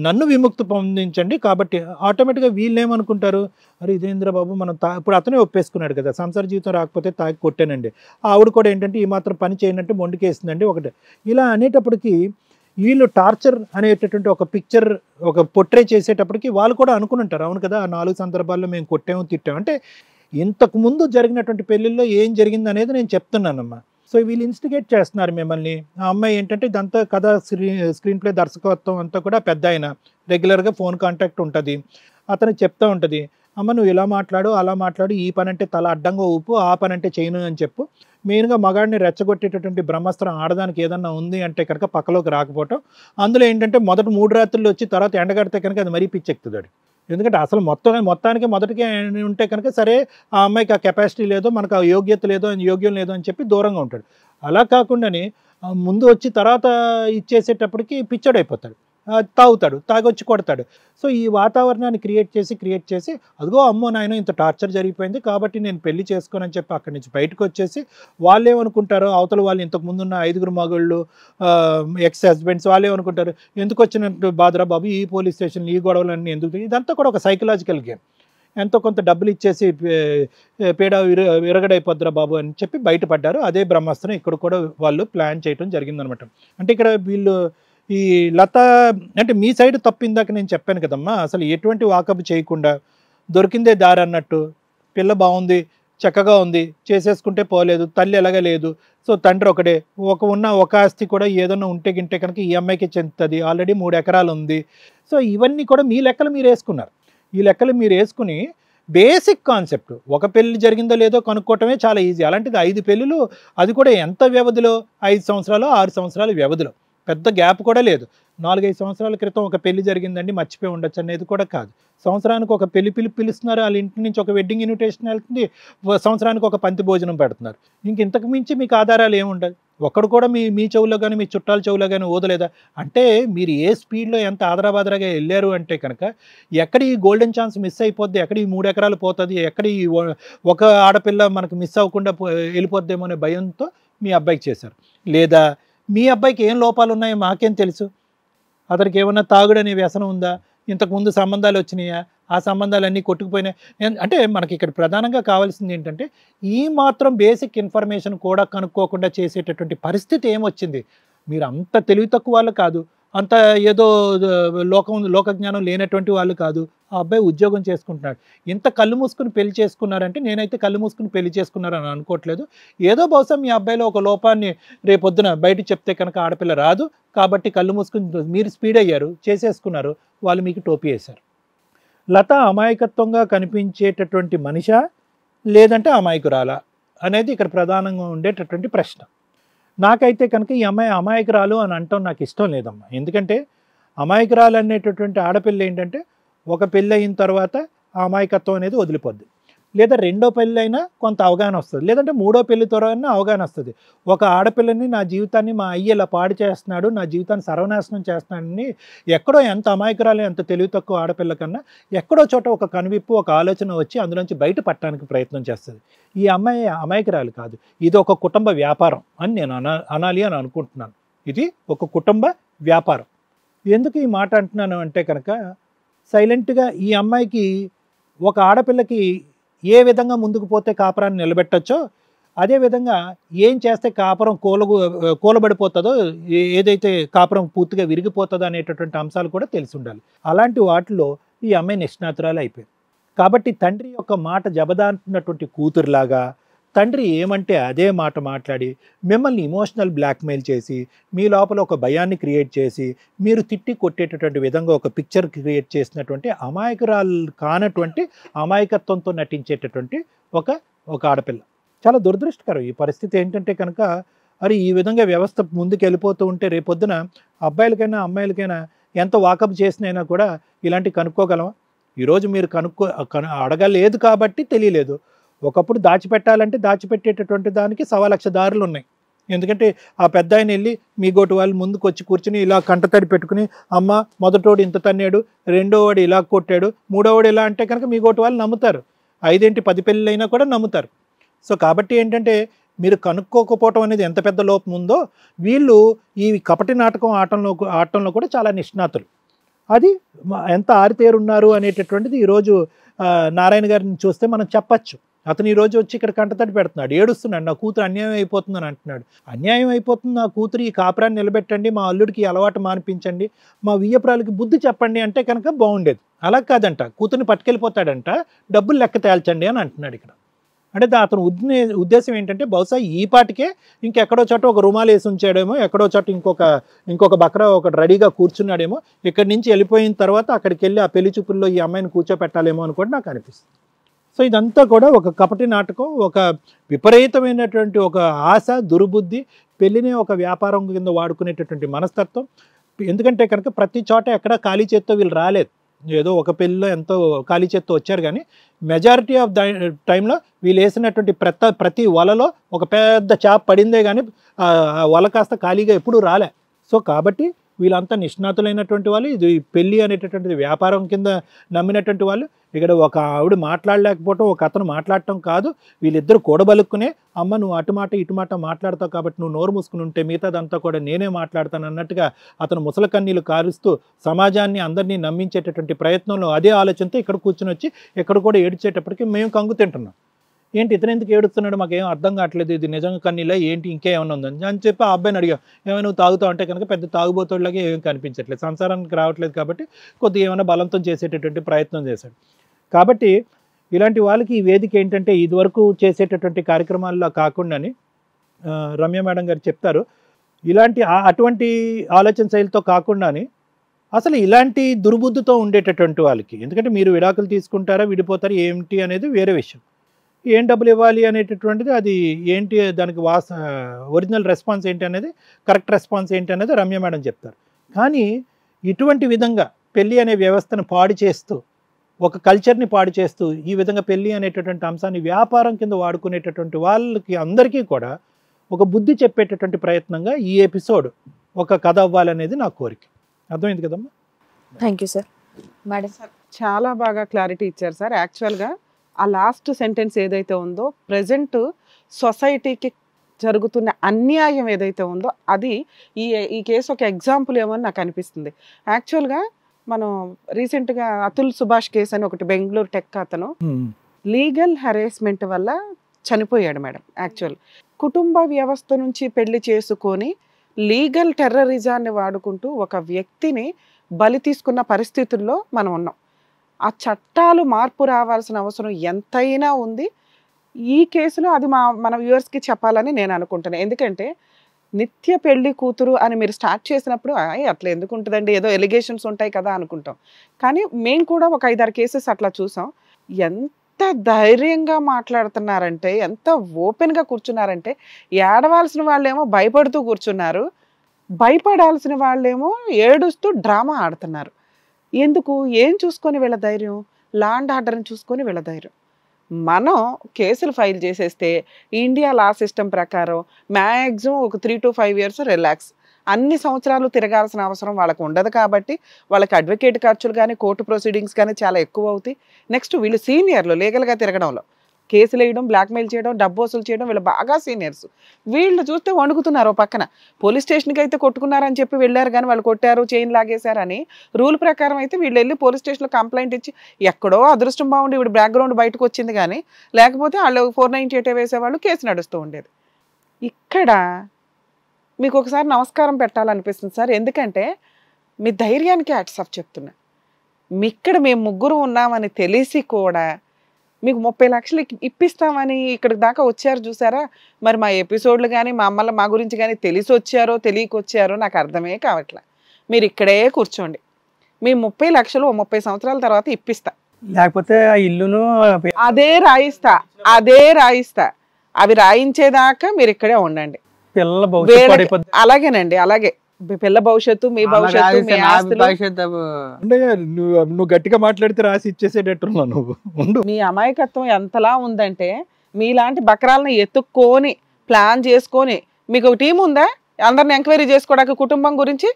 నన్ను విముక్తి పొందించండి. కాబట్టి ఆటోమేటిక్గా వీళ్ళు ఏమనుకుంటారు, అరే ఇదేంద్ర బాబు మనం ఇప్పుడు అతనే ఒప్పేసుకున్నాడు కదా, సంసార జీవితం రాకపోతే తాగి కొట్టానండి. ఆవిడ కూడా ఏంటంటే ఈ మాత్రం పని చేయనంటే మొండికేసిందండి ఒకటే. ఇలా అనేటప్పటికీ వీళ్ళు టార్చర్ అనేటటువంటి ఒక పిక్చర్ ఒక పొట్రే చేసేటప్పటికి వాళ్ళు కూడా అనుకుని ఉంటారు, అవును కదా 4 సందర్భాల్లో మేము కొట్టాము తిట్టాము. అంటే ఇంతకు ముందు జరిగినటువంటి పెళ్ళిళ్ళలో ఏం జరిగింది అనేది నేను చెప్తున్నానమ్మా. సో వీళ్ళు ఇన్స్టిగేట్ చేస్తున్నారు మిమ్మల్ని. ఆ అమ్మాయి ఏంటంటే ఇదంతా కథ స్క్రీన్ ప్లే దర్శకత్వం అంతా కూడా పెద్ద ఆయన రెగ్యులర్గా ఫోన్ కాంటాక్ట్ ఉంటుంది. అతను చెప్తూ ఉంటుంది, అమ్మ నువ్వు ఇలా మాట్లాడు అలా మాట్లాడు, ఈ పని అంటే తల అడ్డంగా ఊపు, ఆ పని అంటే చేయను అని చెప్పు. మెయిన్గా మగాడిని రెచ్చగొట్టేటటువంటి బ్రహ్మాస్త్రం ఆడదానికి ఏదన్నా ఉంది అంటే కనుక పక్కలోకి రాకపోవటం. అందులో ఏంటంటే మొదటి 3 రాత్రులు వచ్చి తర్వాత ఎండగడితే కనుక అది మరీ పిచ్చెక్కుతాడు. ఎందుకంటే అసలు మొత్తానికి మొదటికి ఉంటే కనుక సరే ఆ అమ్మాయికి ఆ కెపాసిటీ లేదో మనకు ఆ యోగ్యత లేదో యోగ్యం లేదో అని చెప్పి దూరంగా ఉంటాడు. అలా కాకుండానే ముందు వచ్చి తర్వాత ఇచ్చేసేటప్పటికి పిచ్చడైపోతాడు, తాగుతాడు, తాగొచ్చి కొడతాడు. సో ఈ వాతావరణాన్ని క్రియేట్ చేసి అదిగో అమ్మో నాయన ఇంత టార్చర్ జరిగిపోయింది కాబట్టి నేను పెళ్లి చేసుకోనని చెప్పి అక్కడి నుంచి బయటకు వచ్చేసి వాళ్ళు ఏమనుకుంటారో, అవతల వాళ్ళు ఇంతకు ముందున్న 5 మగళ్ళు ఎక్స్ హస్బెండ్స్ వాళ్ళు ఏమనుకుంటారు, ఎందుకు వచ్చినట్టు బాధరా బాబు ఈ పోలీస్ స్టేషన్ ఈ గొడవలన్నీ ఎందుకు. ఇదంతా కూడా ఒక సైకలాజికల్ గేమ్. ఎంతో కొంత డబ్బులు ఇచ్చేసి పేడ విరగడైపోద్దురా బాబు అని చెప్పి బయటపడ్డారు. అదే బ్రహ్మాస్త్రం ఇక్కడ కూడా వాళ్ళు ప్లాన్ చేయడం జరిగిందనమాట. అంటే ఇక్కడ వీళ్ళు ఈ లత అంటే మీ సైడ్ తప్పిందాక నేను చెప్పాను కదమ్మా, అసలు ఎటువంటి వాకప్ చేయకుండా దొరికిందే దారి అన్నట్టు, పిల్ల బాగుంది చక్కగా ఉంది చేసేసుకుంటే పోలేదు, తల్లి ఎలాగ లేదు, సో తండ్రి ఒకడే, ఒక ఆస్తి కూడా ఏదన్నా ఉంటే గింటే కనుక ఈ అమ్మాయికి చెందుతుంది, ఆల్రెడీ 3 ఎకరాలు ఉంది. సో ఇవన్నీ కూడా మీ లెక్కలు మీరు వేసుకున్నారు. ఈ లెక్కలు మీరు వేసుకుని బేసిక్ కాన్సెప్ట్ ఒక పెళ్లి జరిగిందో లేదో కనుక్కోవటమే చాలా ఈజీ. అలాంటిది 5 పెళ్ళిళ్ళు, అది కూడా ఎంత వ్యవధిలో, 5 సంవత్సరాలు 6 సంవత్సరాల వ్యవధిలో, పెద్ద గ్యాప్ కూడా లేదు. 4-5 సంవత్సరాల క్రితం ఒక పెళ్లి జరిగిందండి మర్చిపోయి ఉండొచ్చు అనేది కూడా కాదు. సంవత్సరానికి ఒక పెళ్లి పిలుస్తున్నారు, వాళ్ళ ఇంటి నుంచి ఒక వెడ్డింగ్ ఇన్విటేషన్ వెళ్తుంది, సంవత్సరానికి ఒక పంతి భోజనం పెడుతున్నారు. ఇంతకు మించి మీకు ఆధారాలు ఏముండదు. ఒక్కడు కూడా మీ చెవులో కానీ మీ చుట్టాల చెవులో కానీ ఓదలేదా? అంటే మీరు ఏ స్పీడ్లో ఎంత ఆదరాబాదరాగా వెళ్ళారు అంటే కనుక ఎక్కడ ఈ గోల్డెన్ ఛాన్స్ మిస్ అయిపోద్ది, ఎక్కడ ఈ 3 ఎకరాలు పోతుంది, ఎక్కడ ఈ ఒక ఆడపిల్ల మనకు మిస్ అవ్వకుండా వెళ్ళిపోద్దేమో అనే భయంతో మీ అబ్బాయికి చేశారు. లేదా మీ అబ్బాయికి ఏం లోపాలు ఉన్నాయో మాకేం తెలుసు, అతనికి ఏమన్నా తాగుడనే వ్యసనం ఉందా, ఇంతకుముందు సంబంధాలు వచ్చినాయా, ఆ సంబంధాలన్నీ కొట్టుకుపోయినాయి. అంటే మనకి ఇక్కడ ప్రధానంగా కావాల్సింది ఏంటంటే ఈ మాత్రం బేసిక్ ఇన్ఫర్మేషన్ కూడా కనుక్కోకుండా చేసేటటువంటి పరిస్థితి ఏమొచ్చింది? మీరు అంత తెలివి తక్కువ వాళ్ళు కాదు, అంత ఏదో లోక జ్ఞానం లేనటువంటి వాళ్ళు కాదు. ఆ అబ్బాయి ఉద్యోగం చేసుకుంటున్నాడు. ఇంత కళ్ళు మూసుకుని పెళ్లి చేసుకున్నారంటే నేనైతే కళ్ళు మూసుకుని పెళ్లి చేసుకున్నారని అనుకోవట్లేదు. ఏదో బహుశా మీ అబ్బాయిలో ఒక లోపాన్ని రేపొద్దున బయట చెప్తే కనుక ఆడపిల్ల రాదు కాబట్టి కళ్ళు మూసుకుని మీరు స్పీడ్ అయ్యారు, చేసేసుకున్నారు, వాళ్ళు మీకు టోపీ వేశారు. లత అమాయకత్వంగా కనిపించేటటువంటి మనిషా లేదంటే అమాయకురాలా అనేది ఇక్కడ ప్రధానంగా ఉండేటటువంటి ప్రశ్న. నాకైతే కనుక ఈ అమ్మాయి అమాయకురాలు అని అంటాం నాకు ఇష్టం లేదమ్మా. ఎందుకంటే అమాయకురాలు అనేటటువంటి ఆడపిల్ల ఏంటంటే ఒక పెళ్ళి అయిన తర్వాత ఆ అమాయకత్వం అనేది వదిలిపోద్ది, లేదా రెండో పెళ్ళి అయినా కొంత అవగాహన వస్తుంది, లేదంటే మూడో పెళ్లితో అవగాహన వస్తుంది. ఒక ఆడపిల్లని నా జీవితాన్ని మా అయ్య ఇలా పాడు చేస్తున్నాడు, నా జీవితాన్ని సర్వనాశనం చేస్తున్నాడని ఎక్కడో ఎంత అమాయకురాలు ఎంత తెలివి తక్కువ ఆడపిల్ల కన్నా ఎక్కడో చోట ఒక కనువిప్పు ఒక ఆలోచన వచ్చి అందులోంచి బయట పట్టడానికి ప్రయత్నం చేస్తుంది. ఈ అమ్మాయి అమాయకురాలు కాదు, ఇది ఒక కుటుంబ వ్యాపారం అని నేను అనాలి అని అనుకుంటున్నాను. ఇది ఒక కుటుంబ వ్యాపారం. ఎందుకు ఈ మాట అంటున్నాను అంటే కనుక సైలెంట్గా ఈ అమ్మాయికి ఒక ఆడపిల్లకి ఏ విధంగా ముందుకు పోతే కాపురాన్ని నిలబెట్టచ్చో అదేవిధంగా ఏం చేస్తే కాపురం కూలబడిపోతుందో, ఏదైతే కాపురం పూర్తిగా విరిగిపోతుందో అనేటటువంటి అంశాలు కూడా తెలిసి ఉండాలి. అలాంటి వాటిలో ఈ అమ్మాయి నిష్ణాతురాలు అయిపోయింది. కాబట్టి తండ్రి యొక్క మాట జబదాంటున్నటువంటి కూతురులాగా తండ్రి ఏమంటే అదే మాట మాట్లాడి మిమ్మల్ని ఇమోషనల్ బ్లాక్మెయిల్ చేసి మీ లోపల ఒక భయాన్ని క్రియేట్ చేసి మీరు తిట్టి కొట్టేటటువంటి విధంగా ఒక పిక్చర్ క్రియేట్ చేసినటువంటి అమాయకురాలు కానటువంటి అమాయకత్వంతో నటించేటటువంటి ఒక ఆడపిల్ల. చాలా దురదృష్టకరం ఈ పరిస్థితి. ఏంటంటే కనుక అది ఈ విధంగా వ్యవస్థ ముందుకు వెళ్ళిపోతూ ఉంటే రేపొద్దున అబ్బాయిలకైనా అమ్మాయిలకైనా ఎంత వాకప్ చేసినైనా కూడా ఇలాంటివి కనుక్కోగలమా? ఈరోజు మీరు అడగలేదు కాబట్టి తెలియలేదు. ఒకప్పుడు దాచిపెట్టాలంటే దాచిపెట్టేటటువంటి దానికి 1,00,000 దారులు ఉన్నాయి. ఎందుకంటే ఆ పెద్ద ఆయన వెళ్ళి మీ గోటు వాళ్ళు ముందుకు వచ్చి కూర్చుని ఇలా కంటతడి పెట్టుకుని అమ్మ మొదటోడు ఇంత తన్నాడు, రెండోవాడు ఇలా కొట్టాడు, మూడోవాడు ఇలా అంటే కనుక మీ గోటు వాళ్ళు నమ్ముతారు. 5-10 పెళ్ళైనా కూడా నమ్ముతారు. సో కాబట్టి ఏంటంటే మీరు కనుక్కోకపోవటం అనేది ఎంత పెద్ద లోపం ఉందో వీళ్ళు ఈ కపటి నాటకం ఆటంలో కూడా చాలా నిష్ణాతులు. అది ఎంత ఆరితేరున్నారు అనేటటువంటిది ఈరోజు నారాయణ గారిని చూస్తే మనం చెప్పచ్చు. అతను ఈరోజు వచ్చి ఇక్కడ కంటతడి పెడుతున్నాడు, ఏడుస్తున్నాడు, నా కూతురు అన్యాయం అయిపోతుందని అంటున్నాడు. అన్యాయం అయిపోతుంది నా కూతురు, ఈ కాపురాన్ని నిలబెట్టండి, మా అల్లుడికి అలవాటు మానిపించండి, మా వియ్యపురాలకి బుద్ధి చెప్పండి అంటే కనుక బాగుండేది. అలా కాదంట, కూతుర్ని పట్టుకెళ్ళిపోతాడంట, డబ్బులు లెక్క తేల్చండి అని అంటున్నాడు ఇక్కడ. అంటే అతను ఉద్దేశం ఏంటంటే బహుశా ఈ పాటికే ఇంకెక్కడో చోట ఒక రుమాలు వేసి ఉంచాడేమో, ఎక్కడో చోట ఇంకొక బక్రా ఒకటి రెడీగా కూర్చున్నాడేమో, ఇక్కడి నుంచి వెళ్ళిపోయిన తర్వాత అక్కడికి వెళ్ళి ఆ పెళ్లి చూపుల్లో ఈ అమ్మాయిని కూర్చోపెట్టాలేమో అని కూడా నాకు అనిపిస్తుంది. సో ఇదంతా కూడా ఒక కపటి నాటకం, ఒక విపరీతమైనటువంటి ఒక ఆశ, దుర్బుద్ధి, పెళ్లిని ఒక వ్యాపారం కింద వాడుకునేటటువంటి మనస్తత్వం. ఎందుకంటే కనుక ప్రతి చోట ఎక్కడ ఖాళీ చేత్తో వీళ్ళు రాలేదు. ఏదో ఒక పెళ్ళిలో ఎంతో ఖాళీ చేత్తో వచ్చారు, కానీ మెజారిటీ ఆఫ్ ద టైంలో వీళ్ళు వేసినటువంటి ప్రతి వలలో ఒక పెద్ద చేప పడిందే కానీ వల కాస్త ఖాళీగా ఎప్పుడూ రాలే. సో కాబట్టి వీళ్ళంతా నిష్ణాతులైనటువంటి వాళ్ళు. ఇది పెళ్ళి అనేటటువంటిది వ్యాపారం కింద నమ్మినటువంటి వాళ్ళు. ఇక్కడ ఒక ఆవిడ మాట్లాడలేకపోవటం, ఒక అతను మాట్లాడటం కాదు, వీళ్ళిద్దరు కూడబలుక్కునే అమ్మ నువ్వు అటు మాట ఇటు మాట మాట్లాడతావు కాబట్టి నువ్వు నోరు మూసుకుని ఉంటే మిగతాదంతా కూడా నేనే మాట్లాడతాను అన్నట్టుగా అతను ముసల కన్నీళ్ళు కారుస్తూ సమాజాన్ని అందరినీ నమ్మించేటటువంటి ప్రయత్నంలో అదే ఆలోచనతో ఇక్కడ కూర్చుని వచ్చి ఇక్కడ కూడా ఏడ్చేటప్పటికి మేము కంగు తింటున్నాం. ఏంటి ఇతను ఎందుకు ఏడుస్తున్నాడు మాకేం అర్థం కావట్లేదు, ఇది నిజంగా కన్నీళ్ళ ఏంటి ఇంకేమన్నా ఉందని అని చెప్పి ఆ అబ్బాయిని అడిగాం. ఏమైనా నువ్వు తాగుతావు అంటే కనుక పెద్ద తాగుబోతుడిలాగా ఏం కనిపించట్లేదు, సంసారానికి రావట్లేదు కాబట్టి కొద్దిగా ఏమైనా బలంతం చేసేటటువంటి ప్రయత్నం చేశాడు. కాబట్టి ఇలాంటి వాళ్ళకి ఈ వేదిక ఏంటంటే ఇదివరకు చేసేటటువంటి కార్యక్రమాల్లో కాకుండాని రమ్య మేడం గారు చెప్తారు, ఇలాంటి అటువంటి ఆలోచన శైలితో కాకుండాని అసలు ఇలాంటి దుర్బుద్ధితో ఉండేటటువంటి వాళ్ళకి, ఎందుకంటే మీరు విడాకులు తీసుకుంటారా విడిపోతారా ఏమిటి అనేది వేరే విషయం, ఏం డబ్బులు ఇవ్వాలి అనేటటువంటిది అది ఏంటి, దానికి ఒరిజినల్ రెస్పాన్స్ ఏంటి అనేది, కరెక్ట్ రెస్పాన్స్ ఏంటి అనేది రమ్య మేడం చెప్తారు. కానీ ఇటువంటి విధంగా పెళ్ళి అనే వ్యవస్థను పాడు చేస్తూ, ఒక కల్చర్ని పాడు చేస్తూ, ఈ విధంగా పెళ్ళి అనేటటువంటి అంశాన్ని వ్యాపారం కింద వాడుకునేటటువంటి వాళ్ళకి అందరికీ కూడా ఒక బుద్ధి చెప్పేటటువంటి ప్రయత్నంగా ఈ ఎపిసోడ్ ఒక కథ అవ్వాలనేది నా కోరిక. అర్థమైంది కదమ్మా? Thank you sir. మేడం చాలా బాగా క్లారిటీ ఇచ్చారు సార్. యాక్చువల్గా ఆ లాస్ట్ సెంటెన్స్ ఏదైతే ఉందో, ప్రజెంట్ సొసైటీకి జరుగుతున్న అన్యాయం ఏదైతే ఉందో అది ఈ కేసు ఒక ఎగ్జాంపుల్ ఏమో అని నాకు అనిపిస్తుంది. యాక్చువల్గా మనం రీసెంట్గా అతుల్ సుభాష్ కేసు అని ఒకటి బెంగళూరు టెక్ అతను లీగల్ హెరాస్మెంట్ వల్ల చనిపోయాడు మేడం. యాక్చువల్ కుటుంబ వ్యవస్థ నుంచి పెళ్లి చేసుకొని లీగల్ టెర్రరిజాన్ని వాడుకుంటూ ఒక వ్యక్తిని బలి తీసుకున్న పరిస్థితుల్లో మనం ఉన్నాం. ఆ చట్టాలు మార్పు రావాల్సిన అవసరం ఎంతైనా ఉంది. ఈ కేసులో అది మన వ్యూవర్స్కి చెప్పాలని నేను అనుకుంటున్నాను. ఎందుకంటే నిత్య పెళ్లి కూతురు అని మీరు స్టార్ట్ చేసినప్పుడు అట్లా ఎందుకు ఉంటుందండి, ఏదో ఎలిగేషన్స్ ఉంటాయి కదా అనుకుంటాం. కానీ మేము కూడా ఒక 5-6 కేసెస్ అట్లా చూసాం. ఎంత ధైర్యంగా మాట్లాడుతున్నారంటే, ఎంత ఓపెన్గా కూర్చున్నారంటే, ఏడవాల్సిన వాళ్ళేమో భయపడుతూ కూర్చున్నారు, భయపడాల్సిన వాళ్ళేమో ఏడుస్తూ డ్రామా ఆడుతున్నారు. ఎందుకు? ఏం చూసుకొని వీళ్ళ ధైర్యం? లా అండ్ ఆర్డర్ని చూసుకొని వీళ్ళ ధైర్యం. మనం కేసులు ఫైల్ చేసేస్తే ఇండియా లా సిస్టమ్ ప్రకారం మ్యాక్సిమం ఒక 3 to 5 years రిలాక్స్. అన్ని సంవత్సరాలు తిరగాల్సిన అవసరం వాళ్ళకు ఉండదు కాబట్టి వాళ్ళకి అడ్వకేట్ ఖర్చులు కానీ కోర్టు ప్రొసీడింగ్స్ కానీ చాలా ఎక్కువ అవుతాయి. నెక్స్ట్ వీళ్ళు సీనియర్లు లీగల్గా తిరగడంలో, కేసులు వేయడం, బ్లాక్మెయిల్ చేయడం, డబ్బు వసూలు చేయడం, వీళ్ళు బాగా సీనియర్స్. వీళ్ళు చూస్తే వణుకుతున్నారు. పక్కన పోలీస్ స్టేషన్కి అయితే కొట్టుకున్నారని చెప్పి వెళ్ళారు, కానీ వాళ్ళు కొట్టారు, చైన్ లాగేశారని రూల్ ప్రకారం అయితే వీళ్ళు వెళ్ళి పోలీస్ స్టేషన్లో కంప్లైంట్ ఇచ్చి ఎక్కడో అదృష్టం బాగుండి ఇప్పుడు బ్యాక్గ్రౌండ్ బయటకు వచ్చింది, కానీ లేకపోతే వాళ్ళు 498 వేసేవాళ్ళు, కేసు నడుస్తూ ఉండేది. ఇక్కడ మీకు ఒకసారి నమస్కారం పెట్టాలనిపిస్తుంది సార్. ఎందుకంటే మీ ధైర్యానికి హ్యాట్స్ ఆఫ్ చెప్తున్నా. ఇక్కడ మేము ముగ్గురు ఉన్నామని తెలిసి కూడా మీకు 30 లక్షలు ఇప్పిస్తామని ఇక్కడికి దాకా వచ్చారు చూసారా. మరి మా ఎపిసోడ్లు కానీ మా గురించి కానీ తెలిసి వచ్చారో తెలియకొచ్చారో నాకు అర్థమే కావట్లే. మీరు ఇక్కడే కూర్చోండి, మీ 30 లక్షలు 30 సంవత్సరాల తర్వాత ఇప్పిస్తా, లేకపోతే ఆ ఇల్లును అదే రాయిస్తా. అవి రాయించేదాకా మీరు ఇక్కడే ఉండండి. పిల్లల భవిష్యత్తు అలాగేనండి, అలాగే పిల్ల భవిష్యత్తు, మీ భవిష్యత్తు, మీ ఆస్తులు. అంటే నువ్వు గట్టిగా మాట్లాడితే రాసి ఇచ్చేసేటట్టున్నావు నువ్వు. ఉండు. మీ అమాయకత్వం ఎంతలా ఉందంటే, మీలాంటి బకరాలను ఎత్తుక్కొని ప్లాన్ చేసుకొని, మీకు ఒక టీం ఉందా అందరిని ఎంక్వైరీ చేసుకోవడానికి కుటుంబం గురించి?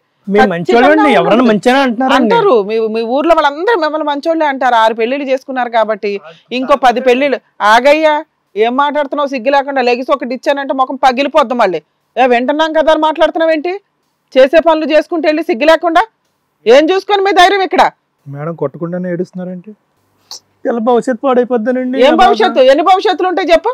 అంటారు మీ ఊర్లో వాళ్ళందరూ మిమ్మల్ని మంచోళ్ళే అంటారు. 6 పెళ్లిళ్ళు చేసుకున్నారు కాబట్టి ఇంకో 10 పెళ్లిళ్ళు. ఆగయ్యా, ఏం మాట్లాడుతున్నావు? సిగ్గు లేకుండా లెగిసి ఒకటి ఇచ్చానంటే ముఖం పగిలిపోద్ది. మళ్ళీ వింటున్నాం కదా మాట్లాడుతున్నావు ఏంటి? చేసే పనులు చేసుకుంటూ వెళ్ళి సిగ్గు లేకుండా ఏం చూసుకొని మీ ధైర్యం ఇక్కడ? మేడం కొట్టకుండానే ఏడుస్తున్నారంటే పిల్ల భవిష్యత్తు పాడైపోద్దానండి. ఏం భవిష్యత్తు? ఎన్ని భవిష్యత్తులు ఉంటాయి చెప్పు?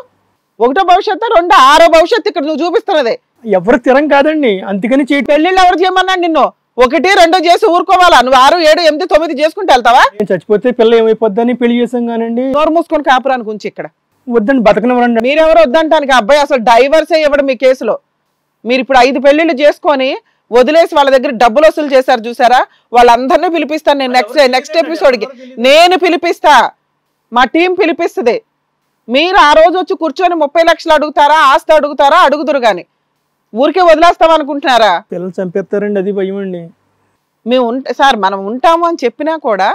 1ో భవిష్యత్తు, 2, 6ో భవిష్యత్తు ఇక్కడ నువ్వు చూపిస్తున్నదే. ఎవరు తిరం కాదండి, అందుకని పెళ్లిళ్ళు ఎవరు చేయమన్నాడు నిన్ను? 1, 2 చేసి ఊరుకోవాలా? నువ్వు 6, 7, 8, 9 చేసుకుంటే వెళ్తావా? చచ్చిపోతే పిల్ల ఏమైపోద్దని పెళ్లి చేసాం కానండి. నోరు మూసుకొని కాపురానికి ఉంచి ఇక్కడ వద్దండి, బతకనివ్వండి. మీరెవరు వద్దంటానికి? అబ్బాయి అసలు డైవర్సే ఇవ్వడం మీ కేసులో. మీరు ఇప్పుడు 5 పెళ్లిళ్ళు చేసుకొని వదిలేసి వాళ్ళ దగ్గర డబ్బులు వసూలు చేశారు చూసారా, వాళ్ళందరినీ పిలిపిస్తాను నేను నెక్స్ట్ ఎపిసోడ్కి. నేను పిలిపిస్తా, మా టీం పిలిపిస్తుంది. మీరు ఆ రోజు వచ్చి కూర్చొని 30 లక్షలు అడుగుతారా, ఆస్తి అడుగుతారా? అడుగుదురు కానీ ఊరికే వదిలేస్తాం అనుకుంటున్నారా? పిల్లలు చంపేస్తారండి, అది భయం అండి. మేము సార్ మనం ఉంటాము అని చెప్పినా కూడా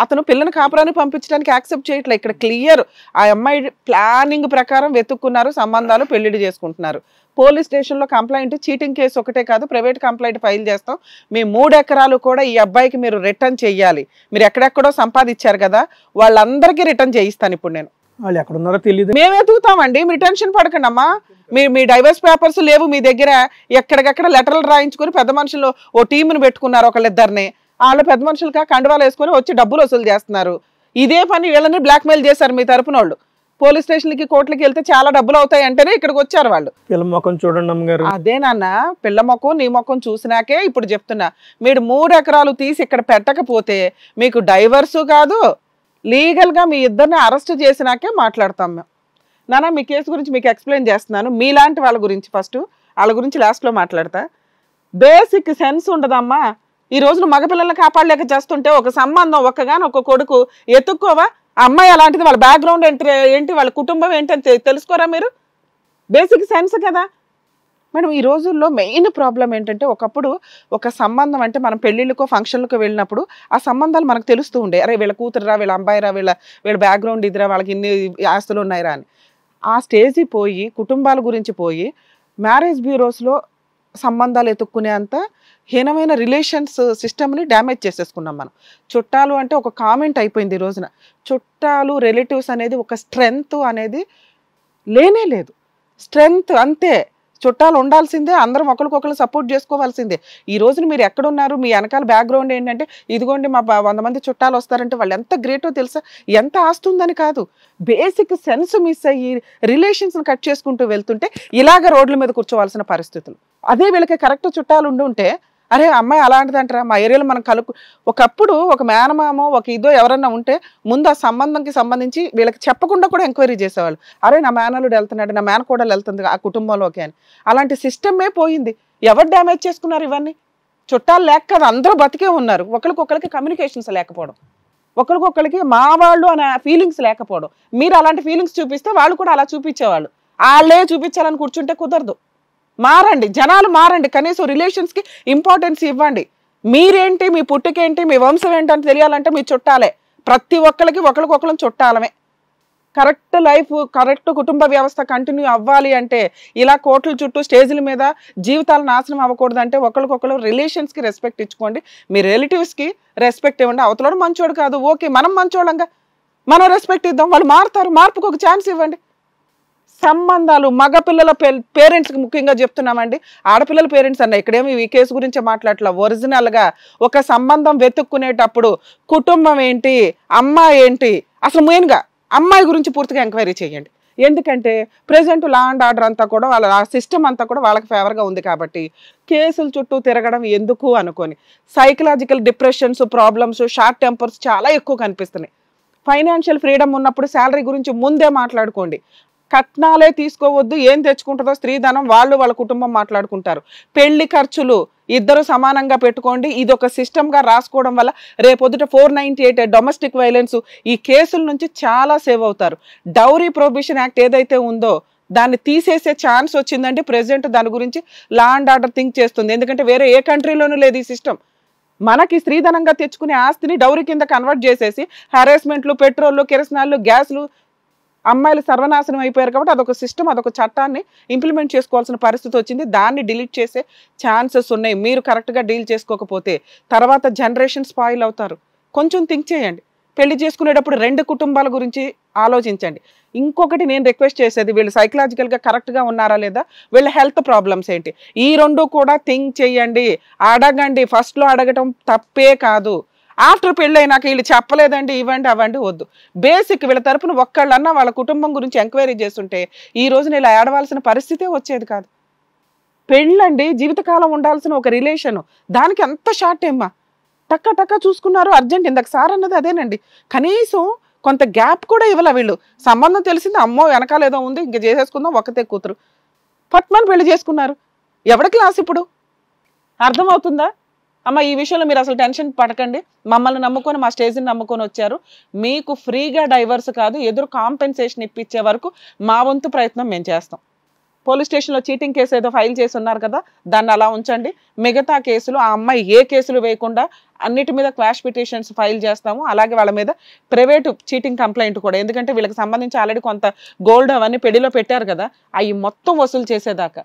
అతను పిల్లని కాపురానికి పంపించడానికి యాక్సెప్ట్ చేయట్లే. ఇక్కడ క్లియర్ ఆ అమ్మాయి ప్లానింగ్ ప్రకారం వెతుక్కున్నారు, సంబంధాలు, పెళ్లిళ్ళు చేసుకుంటున్నారు. పోలీస్ స్టేషన్లో కంప్లైంట్, చీటింగ్ కేసు ఒకటే కాదు, ప్రైవేట్ కంప్లైంట్ ఫైల్ చేస్తాం. మీ 3 ఎకరాలు కూడా ఈ అబ్బాయికి మీరు రిటర్న్ చెయ్యాలి. మీరు ఎక్కడెక్కడో సంపాదించారు కదా, వాళ్ళందరికీ రిటర్న్ చేయిస్తాను ఇప్పుడు నేను. వాళ్ళు ఎక్కడున్నారో తెలియదు, మేము వెతుకుతామండి. మీరు టెన్షన్ పడకండి అమ్మా. మీ డైవర్స్ పేపర్స్ లేవు మీ దగ్గర, ఎక్కడికెక్కడ లెటర్లు రాయించుకొని పెద్ద మనుషులు ఓ టీంని పెట్టుకున్నారు, ఒకళ్ళిద్దరిని. వాళ్ళు పెద్ద మనుషులుగా కండువాలు వేసుకొని వచ్చి డబ్బులు వసూలు చేస్తున్నారు. ఇదే పని వీళ్ళని బ్లాక్మెయిల్ చేశారు మీ తరపున వాళ్ళు. పోలీస్ స్టేషన్లకి, కోర్టులకి వెళ్తే చాలా డబ్బులు అవుతాయి అంటేనే ఇక్కడికి వచ్చారు వాళ్ళు. పిల్ల ముఖం చూడండి అమ్మగారు. అదే నాన్న, పిల్ల ముఖం నీ ముఖం చూసినాకే ఇప్పుడు చెప్తున్నా. మీరు 3 ఎకరాలు తీసి ఇక్కడ పెట్టకపోతే మీకు డైవర్సు కాదు, లీగల్గా మీ ఇద్దరిని అరెస్ట్ చేసినాకే మాట్లాడతాం మేము. నాన్న మీ కేసు గురించి మీకు ఎక్స్ప్లెయిన్ చేస్తున్నాను. మీలాంటి వాళ్ళ గురించి ఫస్ట్, వాళ్ళ గురించి లాస్ట్లో మాట్లాడతా. బేసిక్ సెన్స్ ఉండదమ్మా. ఈ రోజున మగపిల్లల్ని కాపాడలేక చేస్తుంటే ఒక సంబంధం, ఒక్కగానొక్క కొడుకు ఎత్తుక్కోవా? అమ్మాయి అలాంటిది, వాళ్ళ బ్యాక్గ్రౌండ్ ఏంటి, వాళ్ళ కుటుంబం ఏంటని తెలుసుకోరా మీరు? బేసిక్ సెన్స్ కదా మేడం. ఈ రోజుల్లో మెయిన్ ప్రాబ్లం ఏంటంటే, ఒకప్పుడు ఒక సంబంధం అంటే మనం పెళ్ళిళ్ళకో ఫంక్షన్లకో వెళ్ళినప్పుడు ఆ సంబంధాలు మనకు తెలుస్తూ ఉండే. అరే వీళ్ళ కూతురురా, వీళ్ళ అబ్బాయిరా, వీళ్ళ బ్యాక్గ్రౌండ్ ఇదిరా, వాళ్ళకి ఇన్ని ఆస్తులు ఉన్నాయిరా అని. ఆ స్టేజ్ పోయి, కుటుంబాల గురించి పోయి, మ్యారేజ్ బ్యూరోస్లో సంబంధాలు ఎత్తుక్కునే అంత హీనమైన రిలేషన్స్ సిస్టమ్ని డ్యామేజ్ చేసేసుకున్నాం మనం. చుట్టాలు అంటే ఒక కామెంట్ అయిపోయింది ఈ రోజున. చుట్టాలు, రిలేటివ్స్ అనేది ఒక స్ట్రెంగ్త్ అనేది లేనే లేదు. స్ట్రెంగ్త్ అంతే. చుట్టాలు ఉండాల్సిందే, అందరం ఒకరికొకరు సపోర్ట్ చేసుకోవాల్సిందే. ఈ రోజున మీరు ఎక్కడున్నారు, మీ వెనకాల బ్యాక్గ్రౌండ్ ఏంటంటే ఇదిగోండి మా 100 మంది చుట్టాలు వస్తారంటే వాళ్ళు ఎంత గ్రేటో తెలుసా, ఎంత ఆస్తుందని కాదు, బేసిక్ సెన్స్ మిస్ అయ్యి రిలేషన్స్ కట్ చేసుకుంటూ వెళ్తుంటే ఇలాగ రోడ్ల మీద కూర్చోవాల్సిన పరిస్థితులు. అదే వీళ్ళకి కరెక్ట్ చుట్టాలు ఉంటే అరే అమ్మాయి అలాంటిదంటారా, మా ఏరియాలో మనం ఒకప్పుడు ఒక మేనమామో ఒక ఇదో ఎవరన్నా ఉంటే ముందు ఆ సంబంధంకి సంబంధించి వీళ్ళకి చెప్పకుండా కూడా ఎంక్వైరీ చేసేవాళ్ళు. అరే నా మేనల్లుడు వెళ్తున్నాడు, నా మేనకోడలు వెళ్తుంది ఆ కుటుంబంలోకి అని. అలాంటి సిస్టమే పోయింది. ఎవరు డ్యామేజ్ చేసుకున్నారు ఇవన్నీ? చుట్టాలు లేక కదా, అందరూ బతికే ఉన్నారు. ఒకరికొకరికి కమ్యూనికేషన్స్ లేకపోవడం, ఒకరికొకరికి మా వాళ్ళు అనే ఫీలింగ్స్ లేకపోవడం. మీరు అలాంటి ఫీలింగ్స్ చూపిస్తే వాళ్ళు కూడా అలా చూపించేవాళ్ళు. వాళ్ళే చూపించాలని కూర్చుంటే కుదరదు. మారండి, జనాలు మారండి, కనీసం రిలేషన్స్కి ఇంపార్టెన్స్ ఇవ్వండి. మీరేంటి, మీ పుట్టుకేంటి, మీ వంశం ఏంటని తెలియాలంటే మీ చుట్టాలే. ప్రతి ఒక్కరికి ఒకరికొకరు చుట్టాలమే. కరెక్ట్ లైఫ్, కరెక్ట్ కుటుంబ వ్యవస్థ కంటిన్యూ అవ్వాలి అంటే ఇలా కోట్ల చుట్టూ స్టేజ్ల మీద జీవితాలు నాశనం అవ్వకూడదు అంటే ఒకరికొకరు రిలేషన్స్కి రెస్పెక్ట్ ఇచ్చుకోండి. మీ రిలేటివ్స్కి రెస్పెక్ట్ ఇవ్వండి. అవతలోడు మంచోడు కాదు, ఓకే మనం మంచోళ్ళంగా మనం రెస్పెక్ట్ ఇద్దాం, వాళ్ళు మారుతారు, మార్పుకు ఒక ఛాన్స్ ఇవ్వండి. సంబంధాలు మగపిల్లల పేరెంట్స్కి ముఖ్యంగా చెప్తున్నామండి, ఆడపిల్లల పేరెంట్స్ అన్న ఇక్కడేమో ఈ కేసు గురించి మాట్లాడట్లా. ఒరిజినల్గా ఒక సంబంధం వెతుక్కునేటప్పుడు కుటుంబం ఏంటి, అమ్మాయి ఏంటి, అసలు మెయిన్గా అమ్మాయి గురించి పూర్తిగా ఎంక్వైరీ చేయండి. ఎందుకంటే ప్రెసెంట్ లా అండ్ ఆర్డర్ అంతా కూడా వాళ్ళ సిస్టమ్ అంతా కూడా వాళ్ళకి ఫేవర్గా ఉంది కాబట్టి కేసుల చుట్టూ తిరగడం ఎందుకు అనుకొని సైకలాజికల్ డిప్రెషన్స్, ప్రాబ్లమ్స్, షార్ట్ టెంపర్స్ చాలా ఎక్కువ కనిపిస్తున్నాయి. ఫైనాన్షియల్ ఫ్రీడమ్ ఉన్నప్పుడు శాలరీ గురించి ముందే మాట్లాడుకోండి. కట్నాలే తీసుకోవద్దు, ఏం తెచ్చుకుంటుందో స్త్రీధనం వాళ్ళ కుటుంబం మాట్లాడుకుంటారు. పెళ్లి ఖర్చులు ఇద్దరు సమానంగా పెట్టుకోండి. ఇది ఒక సిస్టమ్గా రాసుకోవడం వల్ల రేపొద్దుట 498 డొమెస్టిక్ వైలెన్స్ ఈ కేసుల నుంచి చాలా సేవ్ అవుతారు. డౌరీ ప్రొహిబిషన్ యాక్ట్ ఏదైతే ఉందో దాన్ని తీసేసే ఛాన్స్ వచ్చిందంటే ప్రెసెంట్ దాని గురించి లా అండ్ ఆర్డర్ థింక్ చేస్తుంది. ఎందుకంటే వేరే ఏ కంట్రీలోనూ లేదు ఈ సిస్టమ్. మనకి స్త్రీధనంగా తెచ్చుకునే ఆస్తిని డౌరీ కింద కన్వర్ట్ చేసేసి హెరాస్మెంట్లు, పెట్రోళ్ళు, కిరసనాలు, గ్యాస్లు, అమ్మాయిలు సర్వనాశనం అయిపోయారు కాబట్టి అదొక సిస్టమ్, అదొక చట్టాన్ని ఇంప్లిమెంట్ చేసుకోవాల్సిన పరిస్థితి వచ్చింది. దాన్ని డిలీట్ చేసే ఛాన్సెస్ ఉన్నాయి. మీరు కరెక్ట్గా డీల్ చేసుకోకపోతే తర్వాత జనరేషన్ స్పాయిల్ అవుతారు. కొంచెం థింక్ చేయండి. పెళ్లి చేసుకునేటప్పుడు 2 కుటుంబాల గురించి ఆలోచించండి. ఇంకొకటి నేను రిక్వెస్ట్ చేసేది, వీళ్ళు సైకలాజికల్గా కరెక్ట్గా ఉన్నారా లేదా, వీళ్ళ హెల్త్ ప్రాబ్లమ్స్ ఏంటి, ఈ 2 కూడా థింక్ చేయండి. అడగండి. ఫస్ట్లో అడగటం తప్పే కాదు. ఆఫ్టర్ పెళ్ళైనాక వీళ్ళు చెప్పలేదండి ఇవ్వండి అవ్వండి వద్దు. బేసిక్ వీళ్ళ తరపున ఒక్కళ్ళన్నా వాళ్ళ కుటుంబం గురించి ఎంక్వైరీ చేస్తుంటే ఈ రోజున ఇలా ఏడవలసిన పరిస్థితే వచ్చేది కాదు. పెళ్ళండి జీవితకాలం ఉండాల్సిన ఒక రిలేషను, దానికి ఎంత షార్ట్ టైమ్మా, టక్క చూసుకున్నారు అర్జెంట్. ఇందాక సార్ అన్నది అదేనండి. కనీసం కొంత గ్యాప్ కూడా ఇవ్వాల. వీళ్ళు సంబంధం తెలిసింది, అమ్మో వెనకాల ఏదో ఉంది ఇంక చేసేసుకుందాం, ఒక్కతే కూతురు, పట్మని పెళ్లి చేసుకున్నారు. ఎవరి క్లాస్ ఇప్పుడు అర్థమవుతుందా? అమ్మ ఈ విషయంలో మీరు అసలు టెన్షన్ పడకండి. మమ్మల్ని నమ్ముకొని మా స్టేజ్ని నమ్ముకొని వచ్చారు. మీకు ఫ్రీగా డైవర్స్ కాదు, ఎదురు కాంపెన్సేషన్ ఇప్పించే వరకు మా వంతు ప్రయత్నం మేము చేస్తాం. పోలీస్ స్టేషన్లో చీటింగ్ కేసు ఏదో ఫైల్ చేసి ఉన్నారు కదా, దాన్ని అలా ఉంచండి. మిగతా కేసులు ఆ అమ్మాయి ఏ కేసులు వేయకుండా అన్నిటి మీద క్వాష్ పిటిషన్స్ ఫైల్ చేస్తాము. అలాగే వాళ్ళ మీద ప్రైవేటు చీటింగ్ కంప్లైంట్ కూడా, ఎందుకంటే వీళ్ళకి సంబంధించి ఆల్రెడీ కొంత గోల్డ్ అవన్నీ పెళ్లిలో పెట్టారు కదా, అవి మొత్తం వసూలు చేసేదాకా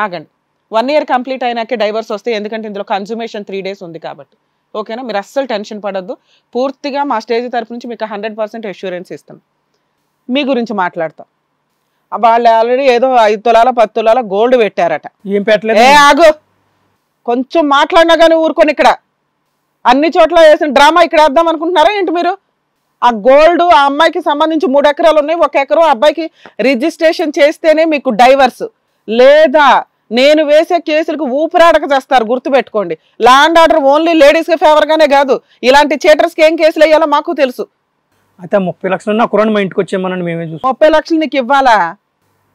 ఆగండి. 1 year కంప్లీట్ అయినాకే డైవర్స్ వస్తాయి. ఎందుకంటే ఇందులో కన్జ్యూమేషన్ 3 days ఉంది కాబట్టి. ఓకేనా? మీరు అస్సలు టెన్షన్ పడద్దు. పూర్తిగా మా స్టేజ్ తరపు నుంచి మీకు 100% అష్యూరెన్స్ ఇస్తాం. మీ గురించి మాట్లాడతాం. వాళ్ళు ఆల్రెడీ ఏదో 5 తులాల 10 తులాల గోల్డ్ పెట్టారట. ఏం పెట్టలేదు. ఆగు, కొంచెం మాట్లాడినా కానీ ఊరుకొని. ఇక్కడ అన్ని చోట్ల వేసిన డ్రామా ఇక్కడ వేద్దాం అనుకుంటున్నారా ఏంటి మీరు? ఆ గోల్డ్ ఆ అమ్మాయికి సంబంధించి 3 ఎకరాలు ఉన్నాయి, 1 ఎకరం అబ్బాయికి రిజిస్ట్రేషన్ చేస్తేనే మీకు డైవర్స్, లేదా నేను వేసే కేసులకు ఊపిరాడక చేస్తారు. గుర్తుపెట్టుకోండి. లా అండ్ ఆర్డర్ ఓన్లీ లేడీస్కి ఫేవర్గానే కాదు, ఇలాంటి చేటర్స్కి ఏం కేసులు వేయాలో మాకు తెలుసు. అయితే 30 లక్షలు నా కురాన్ మా ఇంటికి వచ్చేమనండి, మేమే చూస్తాం. 30 లక్షలు నీకు ఇవ్వాలా?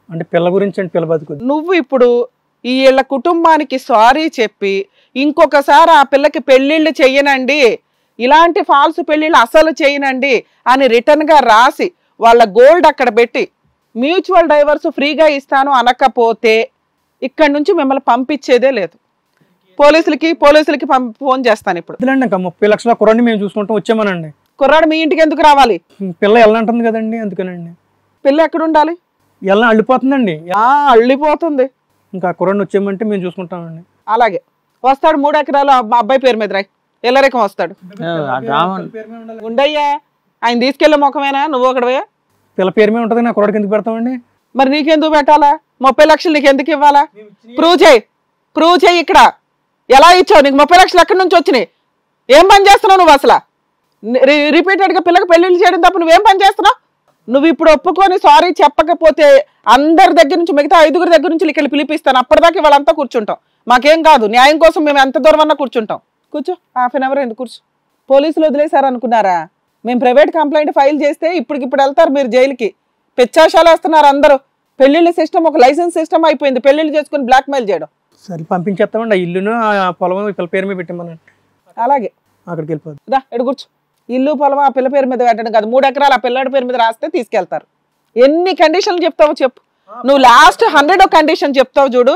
అంటే పిల్ల గురించి అంటే పిల్ల బతుకు. నువ్వు ఇప్పుడు ఈ వీళ్ళ కుటుంబానికి సారీ చెప్పి ఇంకొకసారి ఆ పిల్లకి పెళ్ళిళ్ళు చెయ్యనండి, ఇలాంటి ఫాల్స్ పెళ్ళిళ్ళు అసలు చేయనండి అని రిటర్న్గా రాసి వాళ్ళ గోల్డ్ అక్కడ పెట్టి మ్యూచువల్ డైవర్స్ ఫ్రీగా ఇస్తాను అనకపోతే ఇక్కడి నుంచి మిమ్మల్ని పంపించేదే లేదు. పోలీసులకి ఫోన్ చేస్తాను ఇప్పుడు. 30 లక్షల కుర్రాన్ని మేము చూసుకుంటాం వచ్చామనండి. కుర్రాడు మీ ఇంటికి ఎందుకు రావాలి? పిల్ల వెళ్ళంటుంది కదండి, అందుకనండి. పిల్ల ఎక్కడ ఉండాలి? ఎలా అల్లిపోతుందండి. అల్లిపోతుంది. ఇంకా కుర్రాన్ని వచ్చామంటే మేము చూసుకుంటామండి. అలాగే వస్తాడు. 3 ఎకరాలు అబ్బాయి పేరు మీద రాయి, ఎల్లరేకం వస్తాడు. ఉండయ్యా, ఆయన తీసుకెళ్లే ముఖమేనా నువ్వు ఒకడవే? పిల్ల పేరు మీద ఉంటుంది, నా కుర్రాడికి ఎందుకు పెడతామండి? మరి నీకెందుకు పెట్టాలా? 30 లక్షలు నీకు ఎందుకు ఇవ్వాలా? ప్రూవ్ చేయి ఇక్కడ. ఎలా ఇచ్చావు? నీకు 30 లక్షలు ఎక్కడి నుంచి వచ్చినాయి? ఏం పని చేస్తున్నావు నువ్వు అసలు? రిపీటెడ్గా పిల్లకి పెళ్లిళ్ళు చేయడం తప్ప నువ్వేం పని చేస్తున్నావు? నువ్వు ఇప్పుడు ఒప్పుకొని సారీ చెప్పకపోతే అందరి దగ్గర నుంచి, మిగతా 5గురి దగ్గర నుంచి ఇక్కడ పిలిపిస్తాను. అప్పటిదాకా వాళ్ళంతా కూర్చుంటాం. మాకేం కాదు, న్యాయం కోసం మేము ఎంత దూరం అన్నా కూర్చుంటాం. కూర్చో, హాఫ్ అన్ అవర్ ఎందుకు కూర్చో. పోలీసులు వదిలేశారు అనుకున్నారా? మేము ప్రైవేట్ కంప్లైంట్ ఫైల్ చేస్తే ఇప్పటికిప్పుడు వెళ్తారు మీరు జైలుకి. పెచ్చాశాలు వేస్తున్నారు అందరూ. పెళ్లిళ్ళ సిస్టమ్ ఒక లైసెన్స్ సిస్టమ్ అయిపోయింది. పెళ్లిళ్ళు చేసుకుని బ్లాక్ మెయిల్ చేయడం. సరే పంపించేస్తామండి. ఆ ఇల్లును ఆ పొలం పిల్ల పేరు మీద పెట్టామని. అలాగే అక్కడికి వెళ్ళిపోద్ది. దా ఎడు కూర్చో. ఇల్లు పొలం ఆ పిల్ల పేరు మీద పెట్టడం కాదు, 3 ఎకరాలు ఆ పిల్లాడి పేరు మీద రాస్తే తీసుకెళ్తారు. ఎన్ని కండిషన్లు చెప్తావో చెప్పు. నువ్వు లాస్ట్ 100 కండిషన్ చెప్తావు చూడు,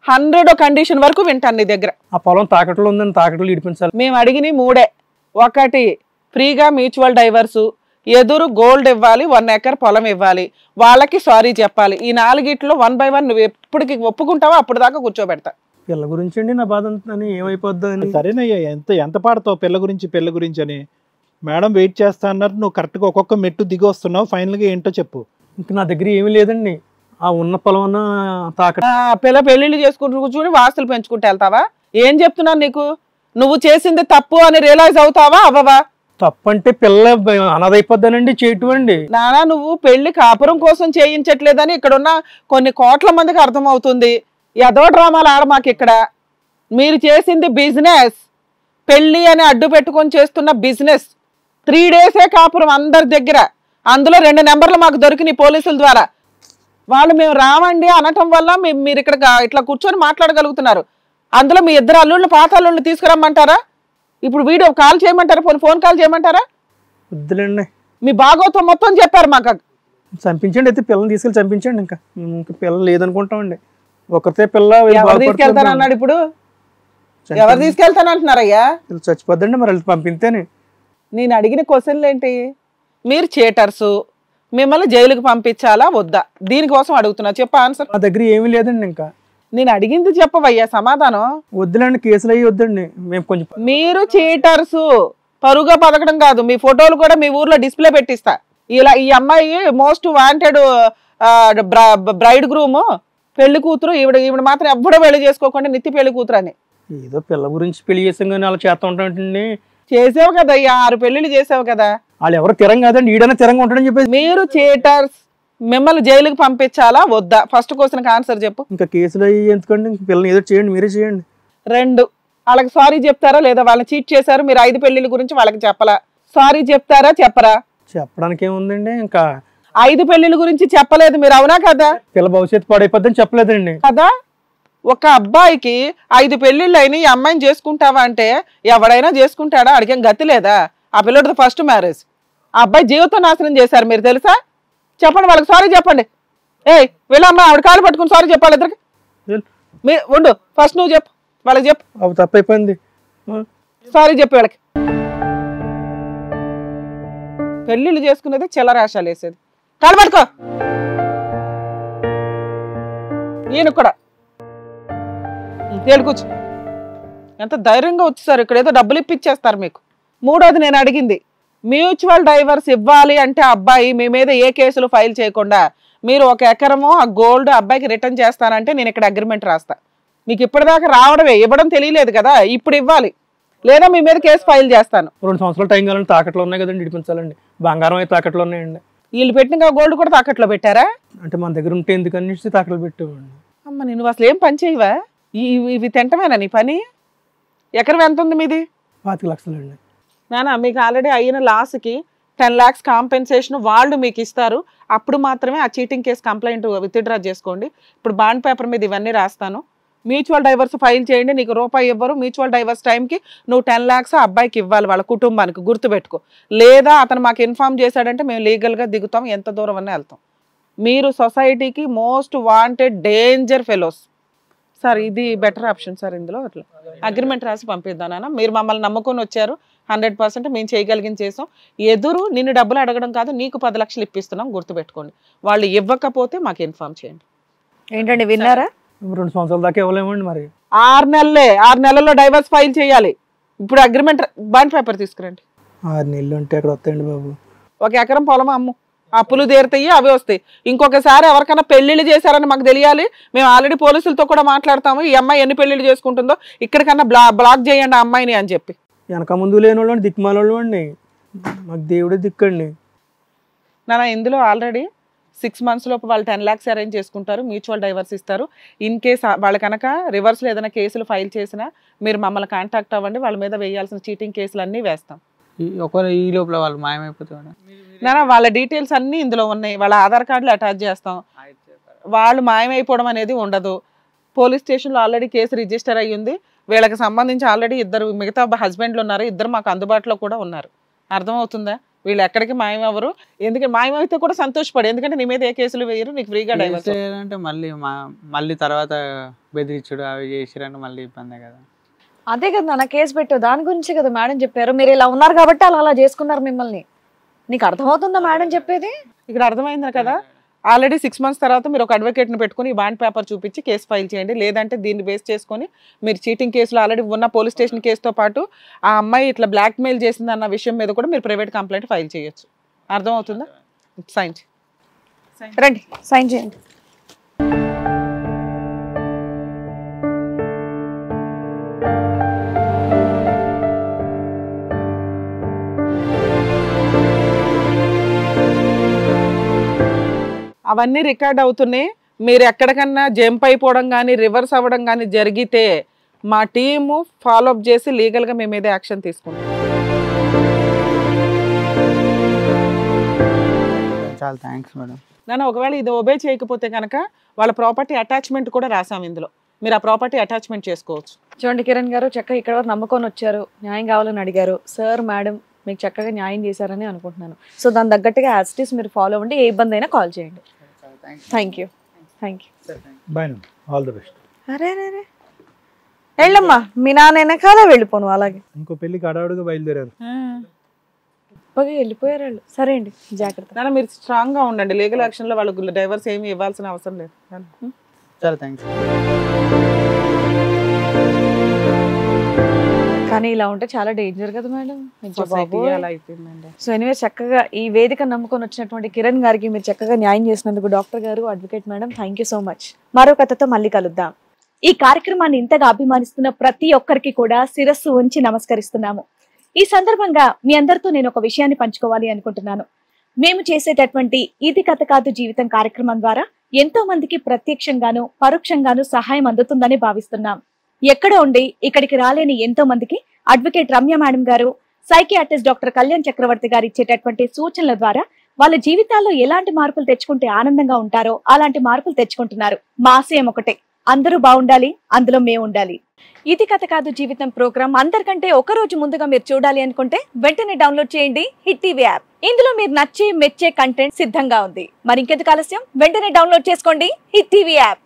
100 కండిషన్ వరకు వింటాను నీ దగ్గర. ఆ పొలం తాకట్లో ఉందని తాకట్లో ఇడిపించాలి. మేము అడిగిన 3. 1 ఫ్రీగా మ్యూచువల్ డైవర్సు, ఎదురు గోల్డ్ ఇవ్వాలి, 1 ఎకర్ పొలం ఇవ్వాలి, వాళ్ళకి సారీ చెప్పాలి. ఈ 4 1 by 1 నువ్వు ఎప్పటికి ఒప్పుకుంటావో అప్పుడు దాకా కూర్చోబెడతా. పిల్ల గురించి అండి నా బాధ అని ఏమైపోద్ది అని. సరేనయ్యా, ఎంత పాడతావు పిల్ల గురించి అని. మేడం వెయిట్ చేస్తా అన్నారు, నువ్వు కరెక్ట్గా ఒక్కొక్క మెట్టు దిగి వస్తున్నావు. ఫైనల్గా ఏంటో చెప్పు. ఇంకా నా దగ్గర ఏమీ లేదండి. ఆ ఉన్న పొలం అన్న తాకట్టు. పిల్ల పెళ్లిళ్ళు చేసుకుంటూ కూర్చుని వాస్తులు పెంచుకుంటూ వెళ్తావా? ఏం చెప్తున్నాను నీకు? నువ్వు చేసింది తప్పు అని రియలైజ్ అవుతావా అవ్వవా? తప్పంటే పిల్ల అనాథైపోద్దానండి చేయటం అండి. నానా నువ్వు పెళ్లి కాపురం కోసం చేయించట్లేదని ఇక్కడున్న కొన్ని కోట్ల మందికి అర్థమవుతుంది. ఏదో డ్రామాలు ఆడ మాకు ఇక్కడ. మీరు చేసింది బిజినెస్. పెళ్లి అని అడ్డు పెట్టుకొని చేస్తున్న బిజినెస్. 3 డేసే కాపురం అందరి దగ్గర. అందులో 2 నెంబర్లు మాకు దొరికినాయి పోలీసుల ద్వారా. వాళ్ళు మేము రావండి అనటం వల్ల మీరు ఇక్కడ ఇట్లా కూర్చొని మాట్లాడగలుగుతున్నారు. అందులో మీ 2 అల్లుళ్ళు పాత అల్లుళ్ళు తీసుకురమ్మంటారా? ఇప్పుడు వీడియో కాల్ చేయమంటారా? ఫోన్ కాల్ చేయమంటారా? వద్దులేండి. మీ భాగవతం మొత్తం చెప్పారు మాకు. చంపించండి అయితే, పిల్లని తీసుకెళ్ళి చంపించండి. ఇంకా పిల్ల లేదనుకుంటామండి. ఒకరితే పిల్ల తీసుకెళ్తానన్నాడు. ఇప్పుడు ఎవరు తీసుకెళ్తానంటున్నారయ్యా? చచ్చిపోద్దండి మరి పంపితేనే. నేను అడిగిన క్వశ్చన్లు ఏంటి? మీరు చేటర్సు, మిమ్మల్ని జైలుకి పంపించాలా వద్దా? దీనికోసం అడుగుతున్నా, చెప్ప ఆన్సర్. నా దగ్గర ఏమీ లేదండి. ఇంకా నేను అడిగింది చెప్పవయ్యా సమాధానం. వద్దులేండి, కేసులు అయ్యి వద్దండి. మేము కొంచెం మీరు చీటర్సు, పరుగా పదకడం కాదు. మీ ఫోటోలు కూడా మీ ఊర్లో డిస్ప్లే పెట్టిస్తా. ఇలా ఈ అమ్మాయి మోస్ట్ వాంటెడ్ బ్రైడ్ గ్రూమ్, పెళ్లి కూతురు. ఈవిడ మాత్రం ఎవ్వడో పెళ్లి చేసుకోకుండా నిత్య పెళ్లి కూతురు అని. ఏదో పిల్ల గురించి పెళ్లి చేసాం కానీ అలా చేస్తా ఉంటాండి. చేసావు కదా అయ్యా, 6 పెళ్లిళ్ళు చేసావు కదా. వాళ్ళు ఎవరు తిరంగా కాదండి, ఈడైనా తిరంగా ఉంటాడని చెప్పేసి. మీరు చీటర్స్, మిమ్మల్ని జైలుకి పంపించాలా వద్దా? ఫస్ట్ క్వశ్చన్కి ఆన్సర్ చెప్పు. ఇంకా కేసులు అయ్యి ఎందుకండి? పిల్లల్ని ఏదో చేయండి, మీరే చేయండి. 2 వాళ్ళకి సారీ చెప్తారా లేదా? వాళ్ళని చీట్ చేశారు మీరు, 5 పెళ్లిళ్ళ గురించి వాళ్ళకి చెప్పలా. సారీ చెప్తారా చెప్పరా? చెప్పడానికి ఏముందండి, ఇంకా 5 పెళ్లిళ్ళ గురించి చెప్పలేదు మీరు, అవునా కదా? పిల్ల భవిష్యత్తు పాడైపోద్దని చెప్పలేదండి కదా. ఒక అబ్బాయికి 5 పెళ్లిళ్ళు అయినా ఈ అమ్మాయిని చేసుకుంటావా అంటే ఎవడైనా చేసుకుంటాడా? అడిగేం గతి లేదా? ఆ పిల్లడితో ఫస్ట్ మ్యారేజ్. ఆ అబ్బాయి జీవితం నాశనం చేశారు మీరు, తెలుసా? చెప్పండి వాళ్ళకి సారీ చెప్పండి. వీళ్ళమ్మ ఆవిడ కాలు పట్టుకుని సారీ చెప్పాలి ఇద్దరికి. ఉండు, ఫస్ట్ నువ్వు చెప్పు, వాళ్ళకి చెప్పు. అవి తప్పైపోయింది, సారీ చెప్పు వీళ్ళకి. పెళ్లిళ్ళు చేసుకునేది చిల్లరాశాలు వేసేది. కాలు పట్టుకో. ఈయన కూడా తేడు కూర్చో. ఎంత ధైర్యంగా వచ్చేసారు, ఇక్కడ ఏదో డబ్బులు ఇప్పించేస్తారు మీకు. 3వది నేను అడిగింది, మ్యూచువల్ డైవర్స్ ఇవ్వాలి అంటే అబ్బాయి మీ మీద ఏ కేసులు ఫైల్ చేయకుండా మీరు 1 ఎకరమో ఆ గోల్డ్ అబ్బాయికి రిటర్న్ చేస్తానంటే నేను ఇక్కడ అగ్రిమెంట్ రాస్తా. మీకు ఇప్పటిదాకా రావడమే, ఇవ్వడం తెలియలేదు కదా, ఇప్పుడు ఇవ్వాలి, లేదా మీ మీద కేసు ఫైల్ చేస్తాను. 2 సంవత్సరాలు టైం కావాలంటే తాకట్లో ఉన్నాయి కదండి, ఇడిపించాలండి. బంగారం అయితే తాకట్లో ఉన్నాయండి. వీళ్ళు పెట్టిన గోల్డ్ కూడా తాకట్లో పెట్టారా? అంటే మన దగ్గర ఉంటే ఎందుకని తాకట్లు పెట్టేవాడిని. అమ్మ నువ్వు అసలు ఏం పని చేయవా? ఇవి తింటమేనా నీ పని? ఎకరం ఎంత ఉంది మీది? 25 లక్షలు అండి. నానా మీకు ఆల్రెడీ అయిన లాస్కి 10 lakhs కాంపెన్సేషన్ వాళ్ళు మీకు ఇస్తారు. అప్పుడు మాత్రమే ఆ చీటింగ్ కేసు కంప్లైంట్ విత్డ్రా చేసుకోండి. ఇప్పుడు బాండ్ పేపర్ మీద ఇవన్నీ రాస్తాను. మ్యూచువల్ డైవర్స్ ఫైల్ చేయండి, నీకు రూపాయి ఇవ్వరు. మ్యూచువల్ డైవర్స్ టైంకి నువ్వు 10 lakhs అబ్బాయికి ఇవ్వాలి, వాళ్ళ కుటుంబానికి, గుర్తుపెట్టుకో. లేదా అతను మాకు ఇన్ఫార్మ్ చేశాడంటే మేము లీగల్గా దిగుతాం, ఎంత దూరం అన్నా వెళ్తాం. మీరు సొసైటీకి most wanted danger fellows sir. ఇది బెటర్ ఆప్షన్ సార్. ఇందులో అట్లా అగ్రిమెంట్ రాసి పంపిద్దానా? మీరు మమ్మల్ని నమ్ముకొని వచ్చారు, 100% మేము చేయగలిగింది చేసాం. ఎదురు నిన్ను డబ్బులు అడగడం కాదు, నీకు 10 లక్షలు ఇప్పిస్తున్నాం, గుర్తుపెట్టుకోండి. వాళ్ళు ఇవ్వకపోతే మాకు ఇన్ఫార్మ్ చేయండి. ఏంటండి విన్నారా? 2 సంవత్సరాల దాకా ఇవ్వలేమండి. మరి 6 నెలలే, 6 నెలల్లో డైవర్స్ ఫైల్ చేయాలి. ఇప్పుడు అగ్రిమెంట్ బాండ్ పేపర్ తీసుకురండి. 6 నెలలు అంటే అక్కడ వస్తాయండి బాబు. 1 ఎకరం పొలం అమ్ము, అప్పులు తీరుతాయి, అవి వస్తాయి. ఇంకొకసారి ఎవరికైనా పెళ్లిళ్ళు చేశారని మాకు తెలియాలి. మేము ఆల్రెడీ పోలీసులతో కూడా మాట్లాడతాము, ఈ అమ్మాయి ఎన్ని పెళ్లిళ్ళు చేసుకుంటుందో ఇక్కడికన్నా బ్లాక్ చేయండి ఆ అమ్మాయిని అని చెప్పి. వెనక ముందు లేని వాళ్ళు దిక్కుమాల వాళ్ళు అండి, మాకు దేవుడే దిక్కండి. నాన్న ఇందులో ఆల్రెడీ 6 months లోపు వాళ్ళు 10 lakhs అరేంజ్ చేసుకుంటారు, మ్యూచువల్ డైవర్స్ ఇస్తారు. ఇన్ కేస్ వాళ్ళు కనుక రివర్స్లో ఏదైనా కేసులు ఫైల్ చేసినా మీరు మమ్మల్ని కాంటాక్ట్ అవ్వండి, వాళ్ళ మీద వేయాల్సిన చీటింగ్ కేసులు అన్నీ వేస్తాం. ఒకరు ఈ లోపల వాళ్ళు మాయమైపోతాడు. నాన్న వాళ్ళ డీటెయిల్స్ అన్నీ ఇందులో ఉన్నాయి, వాళ్ళ ఆధార్ కార్డులు అటాచ్ చేస్తాం. వాళ్ళు మాయమైపోవడం అనేది ఉండదు. పోలీస్ స్టేషన్లో ఆల్రెడీ కేసు రిజిస్టర్ అయ్యి ఉంది. వీళ్ళకి సంబంధించి ఆల్రెడీ ఇద్దరు మిగతా హస్బెండ్లు ఉన్నారు, ఇద్దరు మాకు అందుబాటులో కూడా ఉన్నారు. అర్థమవుతుందా? వీళ్ళు ఎక్కడికి మాయమవ్వరు. ఎందుకంటే మాయమైతే కూడా సంతోషపడు, ఎందుకంటే నీ మీద ఏ కేసులు వేయరు, నీకు ఫ్రీగా డైవర్స్. అంటే మళ్ళీ తర్వాత బెదిరించుడు అవి చేసిరంటే మళ్ళీ ఇబ్బందే కదా. అదే కదా నా కేసు పెట్టు, దాని గురించి కదా మేడం చెప్పారు. మీరు ఇలా ఉన్నారు కాబట్టి అలా చేసుకున్నారు మిమ్మల్ని. నీకు అర్థమవుతుందా మేడం చెప్పేది? ఇక్కడ అర్థమైందా కదా. ఆల్రెడీ 6 months తర్వాత మీరు ఒక అడ్వకేట్ని పెట్టుకుని బాండ్ పేపర్ చూపించి కేసు ఫైల్ చేయండి. లేదంటే దీన్ని బేస్ చేసుకొని మీరు చీటింగ్ కేసులు ఆల్రెడీ ఉన్న పోలీస్ స్టేషన్ కేసుతో పాటు ఆ అమ్మాయి ఇట్లా బ్లాక్మెయిల్ చేసింది అన్న విషయం మీద కూడా మీరు ప్రైవేట్ కంప్లైంట్ ఫైల్ చేయొచ్చు. అర్థమవుతుందా? సైన్ రండి, సైన్ చేయండి. అవన్నీ రికార్డ్ అవుతున్నాయి. మీరు ఎక్కడికన్నా జంప్ అయిపోవడం కానీ రివర్స్ అవ్వడం కానీ జరిగితే మా టీము ఫాలోఅప్ చేసి లీగల్గా మీ మీద యాక్షన్ తీసుకుంటాం. చాలా థ్యాంక్స్ మేడం. నన్ను ఒకవేళ ఇది ఒబే చేయకపోతే కనుక వాళ్ళ ప్రాపర్టీ అటాచ్మెంట్ కూడా రాసాం ఇందులో, మీరు ఆ ప్రాపర్టీ అటాచ్మెంట్ చేసుకోవచ్చు. చూడండి కిరణ్ గారు, చక్కగా ఇక్కడ వరకు నమ్ముకొని వచ్చారు, న్యాయం కావాలని అడిగారు. సార్ మేడం మీకు చక్కగా న్యాయం చేశారని అనుకుంటున్నాను. సో దాని తగ్గట్టుగా యాజ్ ఇట్ ఈస్ మీరు ఫాలో అవ్వండి, ఏ ఇబ్బంది అయినా కాల్ చేయండి. Thank you. Bye, all the best. అరే వెళ్ళమ్మా, మీ నాన్న వెనకాలే వెళ్ళిపోను. అలాగే ఇంకో పెళ్లికి అడవుడుగా బయలుదేరారు. వెళ్ళిపోయారు వాళ్ళు. సరే అండి, జాగ్రత్త. నాన్న మీరు స్ట్రాంగ్ గా ఉండండి, లీగల్ యాక్షన్ లో వాళ్ళకు డైవర్స్ ఏమి ఇవ్వాల్సిన అవసరం లేదు. చాలా థ్యాంక్స్. కానీ ఇలా ఉంటే చాలా డేంజర్ కదా మేడం. అయిపోయిందండి. సో ఎనివే చక్కగా ఈ వేదిక నమ్ముకొని వచ్చినటువంటి కిరణ్ గారికి మీరు చక్కగా న్యాయం చేసినందుకు డాక్టర్ గారు, advocate madam, thank you so much. మరో కథతో మళ్ళీ కలుద్దాం. ఈ కార్యక్రమాన్ని ఇంతగా అభిమానిస్తున్న ప్రతి ఒక్కరికి కూడా శిరస్సు ఉంచి నమస్కరిస్తున్నాము. ఈ సందర్భంగా మీ అందరితో నేను ఒక విషయాన్ని పంచుకోవాలి అనుకుంటున్నాను. మేము చేసేటటువంటి ఇది కథ కాదు జీవితం కార్యక్రమం ద్వారా ఎంతో మందికి ప్రత్యక్షంగాను పరోక్షంగాను సహాయం అందుతుందని భావిస్తున్నాం. ఎక్కడ ఉండి ఇక్కడికి రాలేని ఎంతో మందికి అడ్వకేట్ రమ్య మేడం గారు, సైకియాట్రిస్ట్ డాక్టర్ కళ్యాణ్ చక్రవర్తి గారు ఇచ్చేటటువంటి సూచనల ద్వారా వాళ్ళ జీవితాల్లో ఎలాంటి మార్పులు తెచ్చుకుంటే ఆనందంగా ఉంటారో అలాంటి మార్పులు తెచ్చుకుంటున్నారు. మా ఆశయం ఒకటే, అందరూ బాగుండాలి, అందులో మేము ఉండాలి. ఇది కథ కాదు జీవితం ప్రోగ్రామ్ అందరికంటే ఒక రోజు ముందుగా మీరు చూడాలి అనుకుంటే వెంటనే డౌన్లోడ్ చేయండి హిట్ టీవీ యాప్. ఇందులో మీరు నచ్చే మెచ్చే కంటెంట్ సిద్ధంగా ఉంది. మరి ఇంకెందుకు ఆలస్యం, వెంటనే డౌన్లోడ్ చేసుకోండి హిట్ టీవీ యాప్.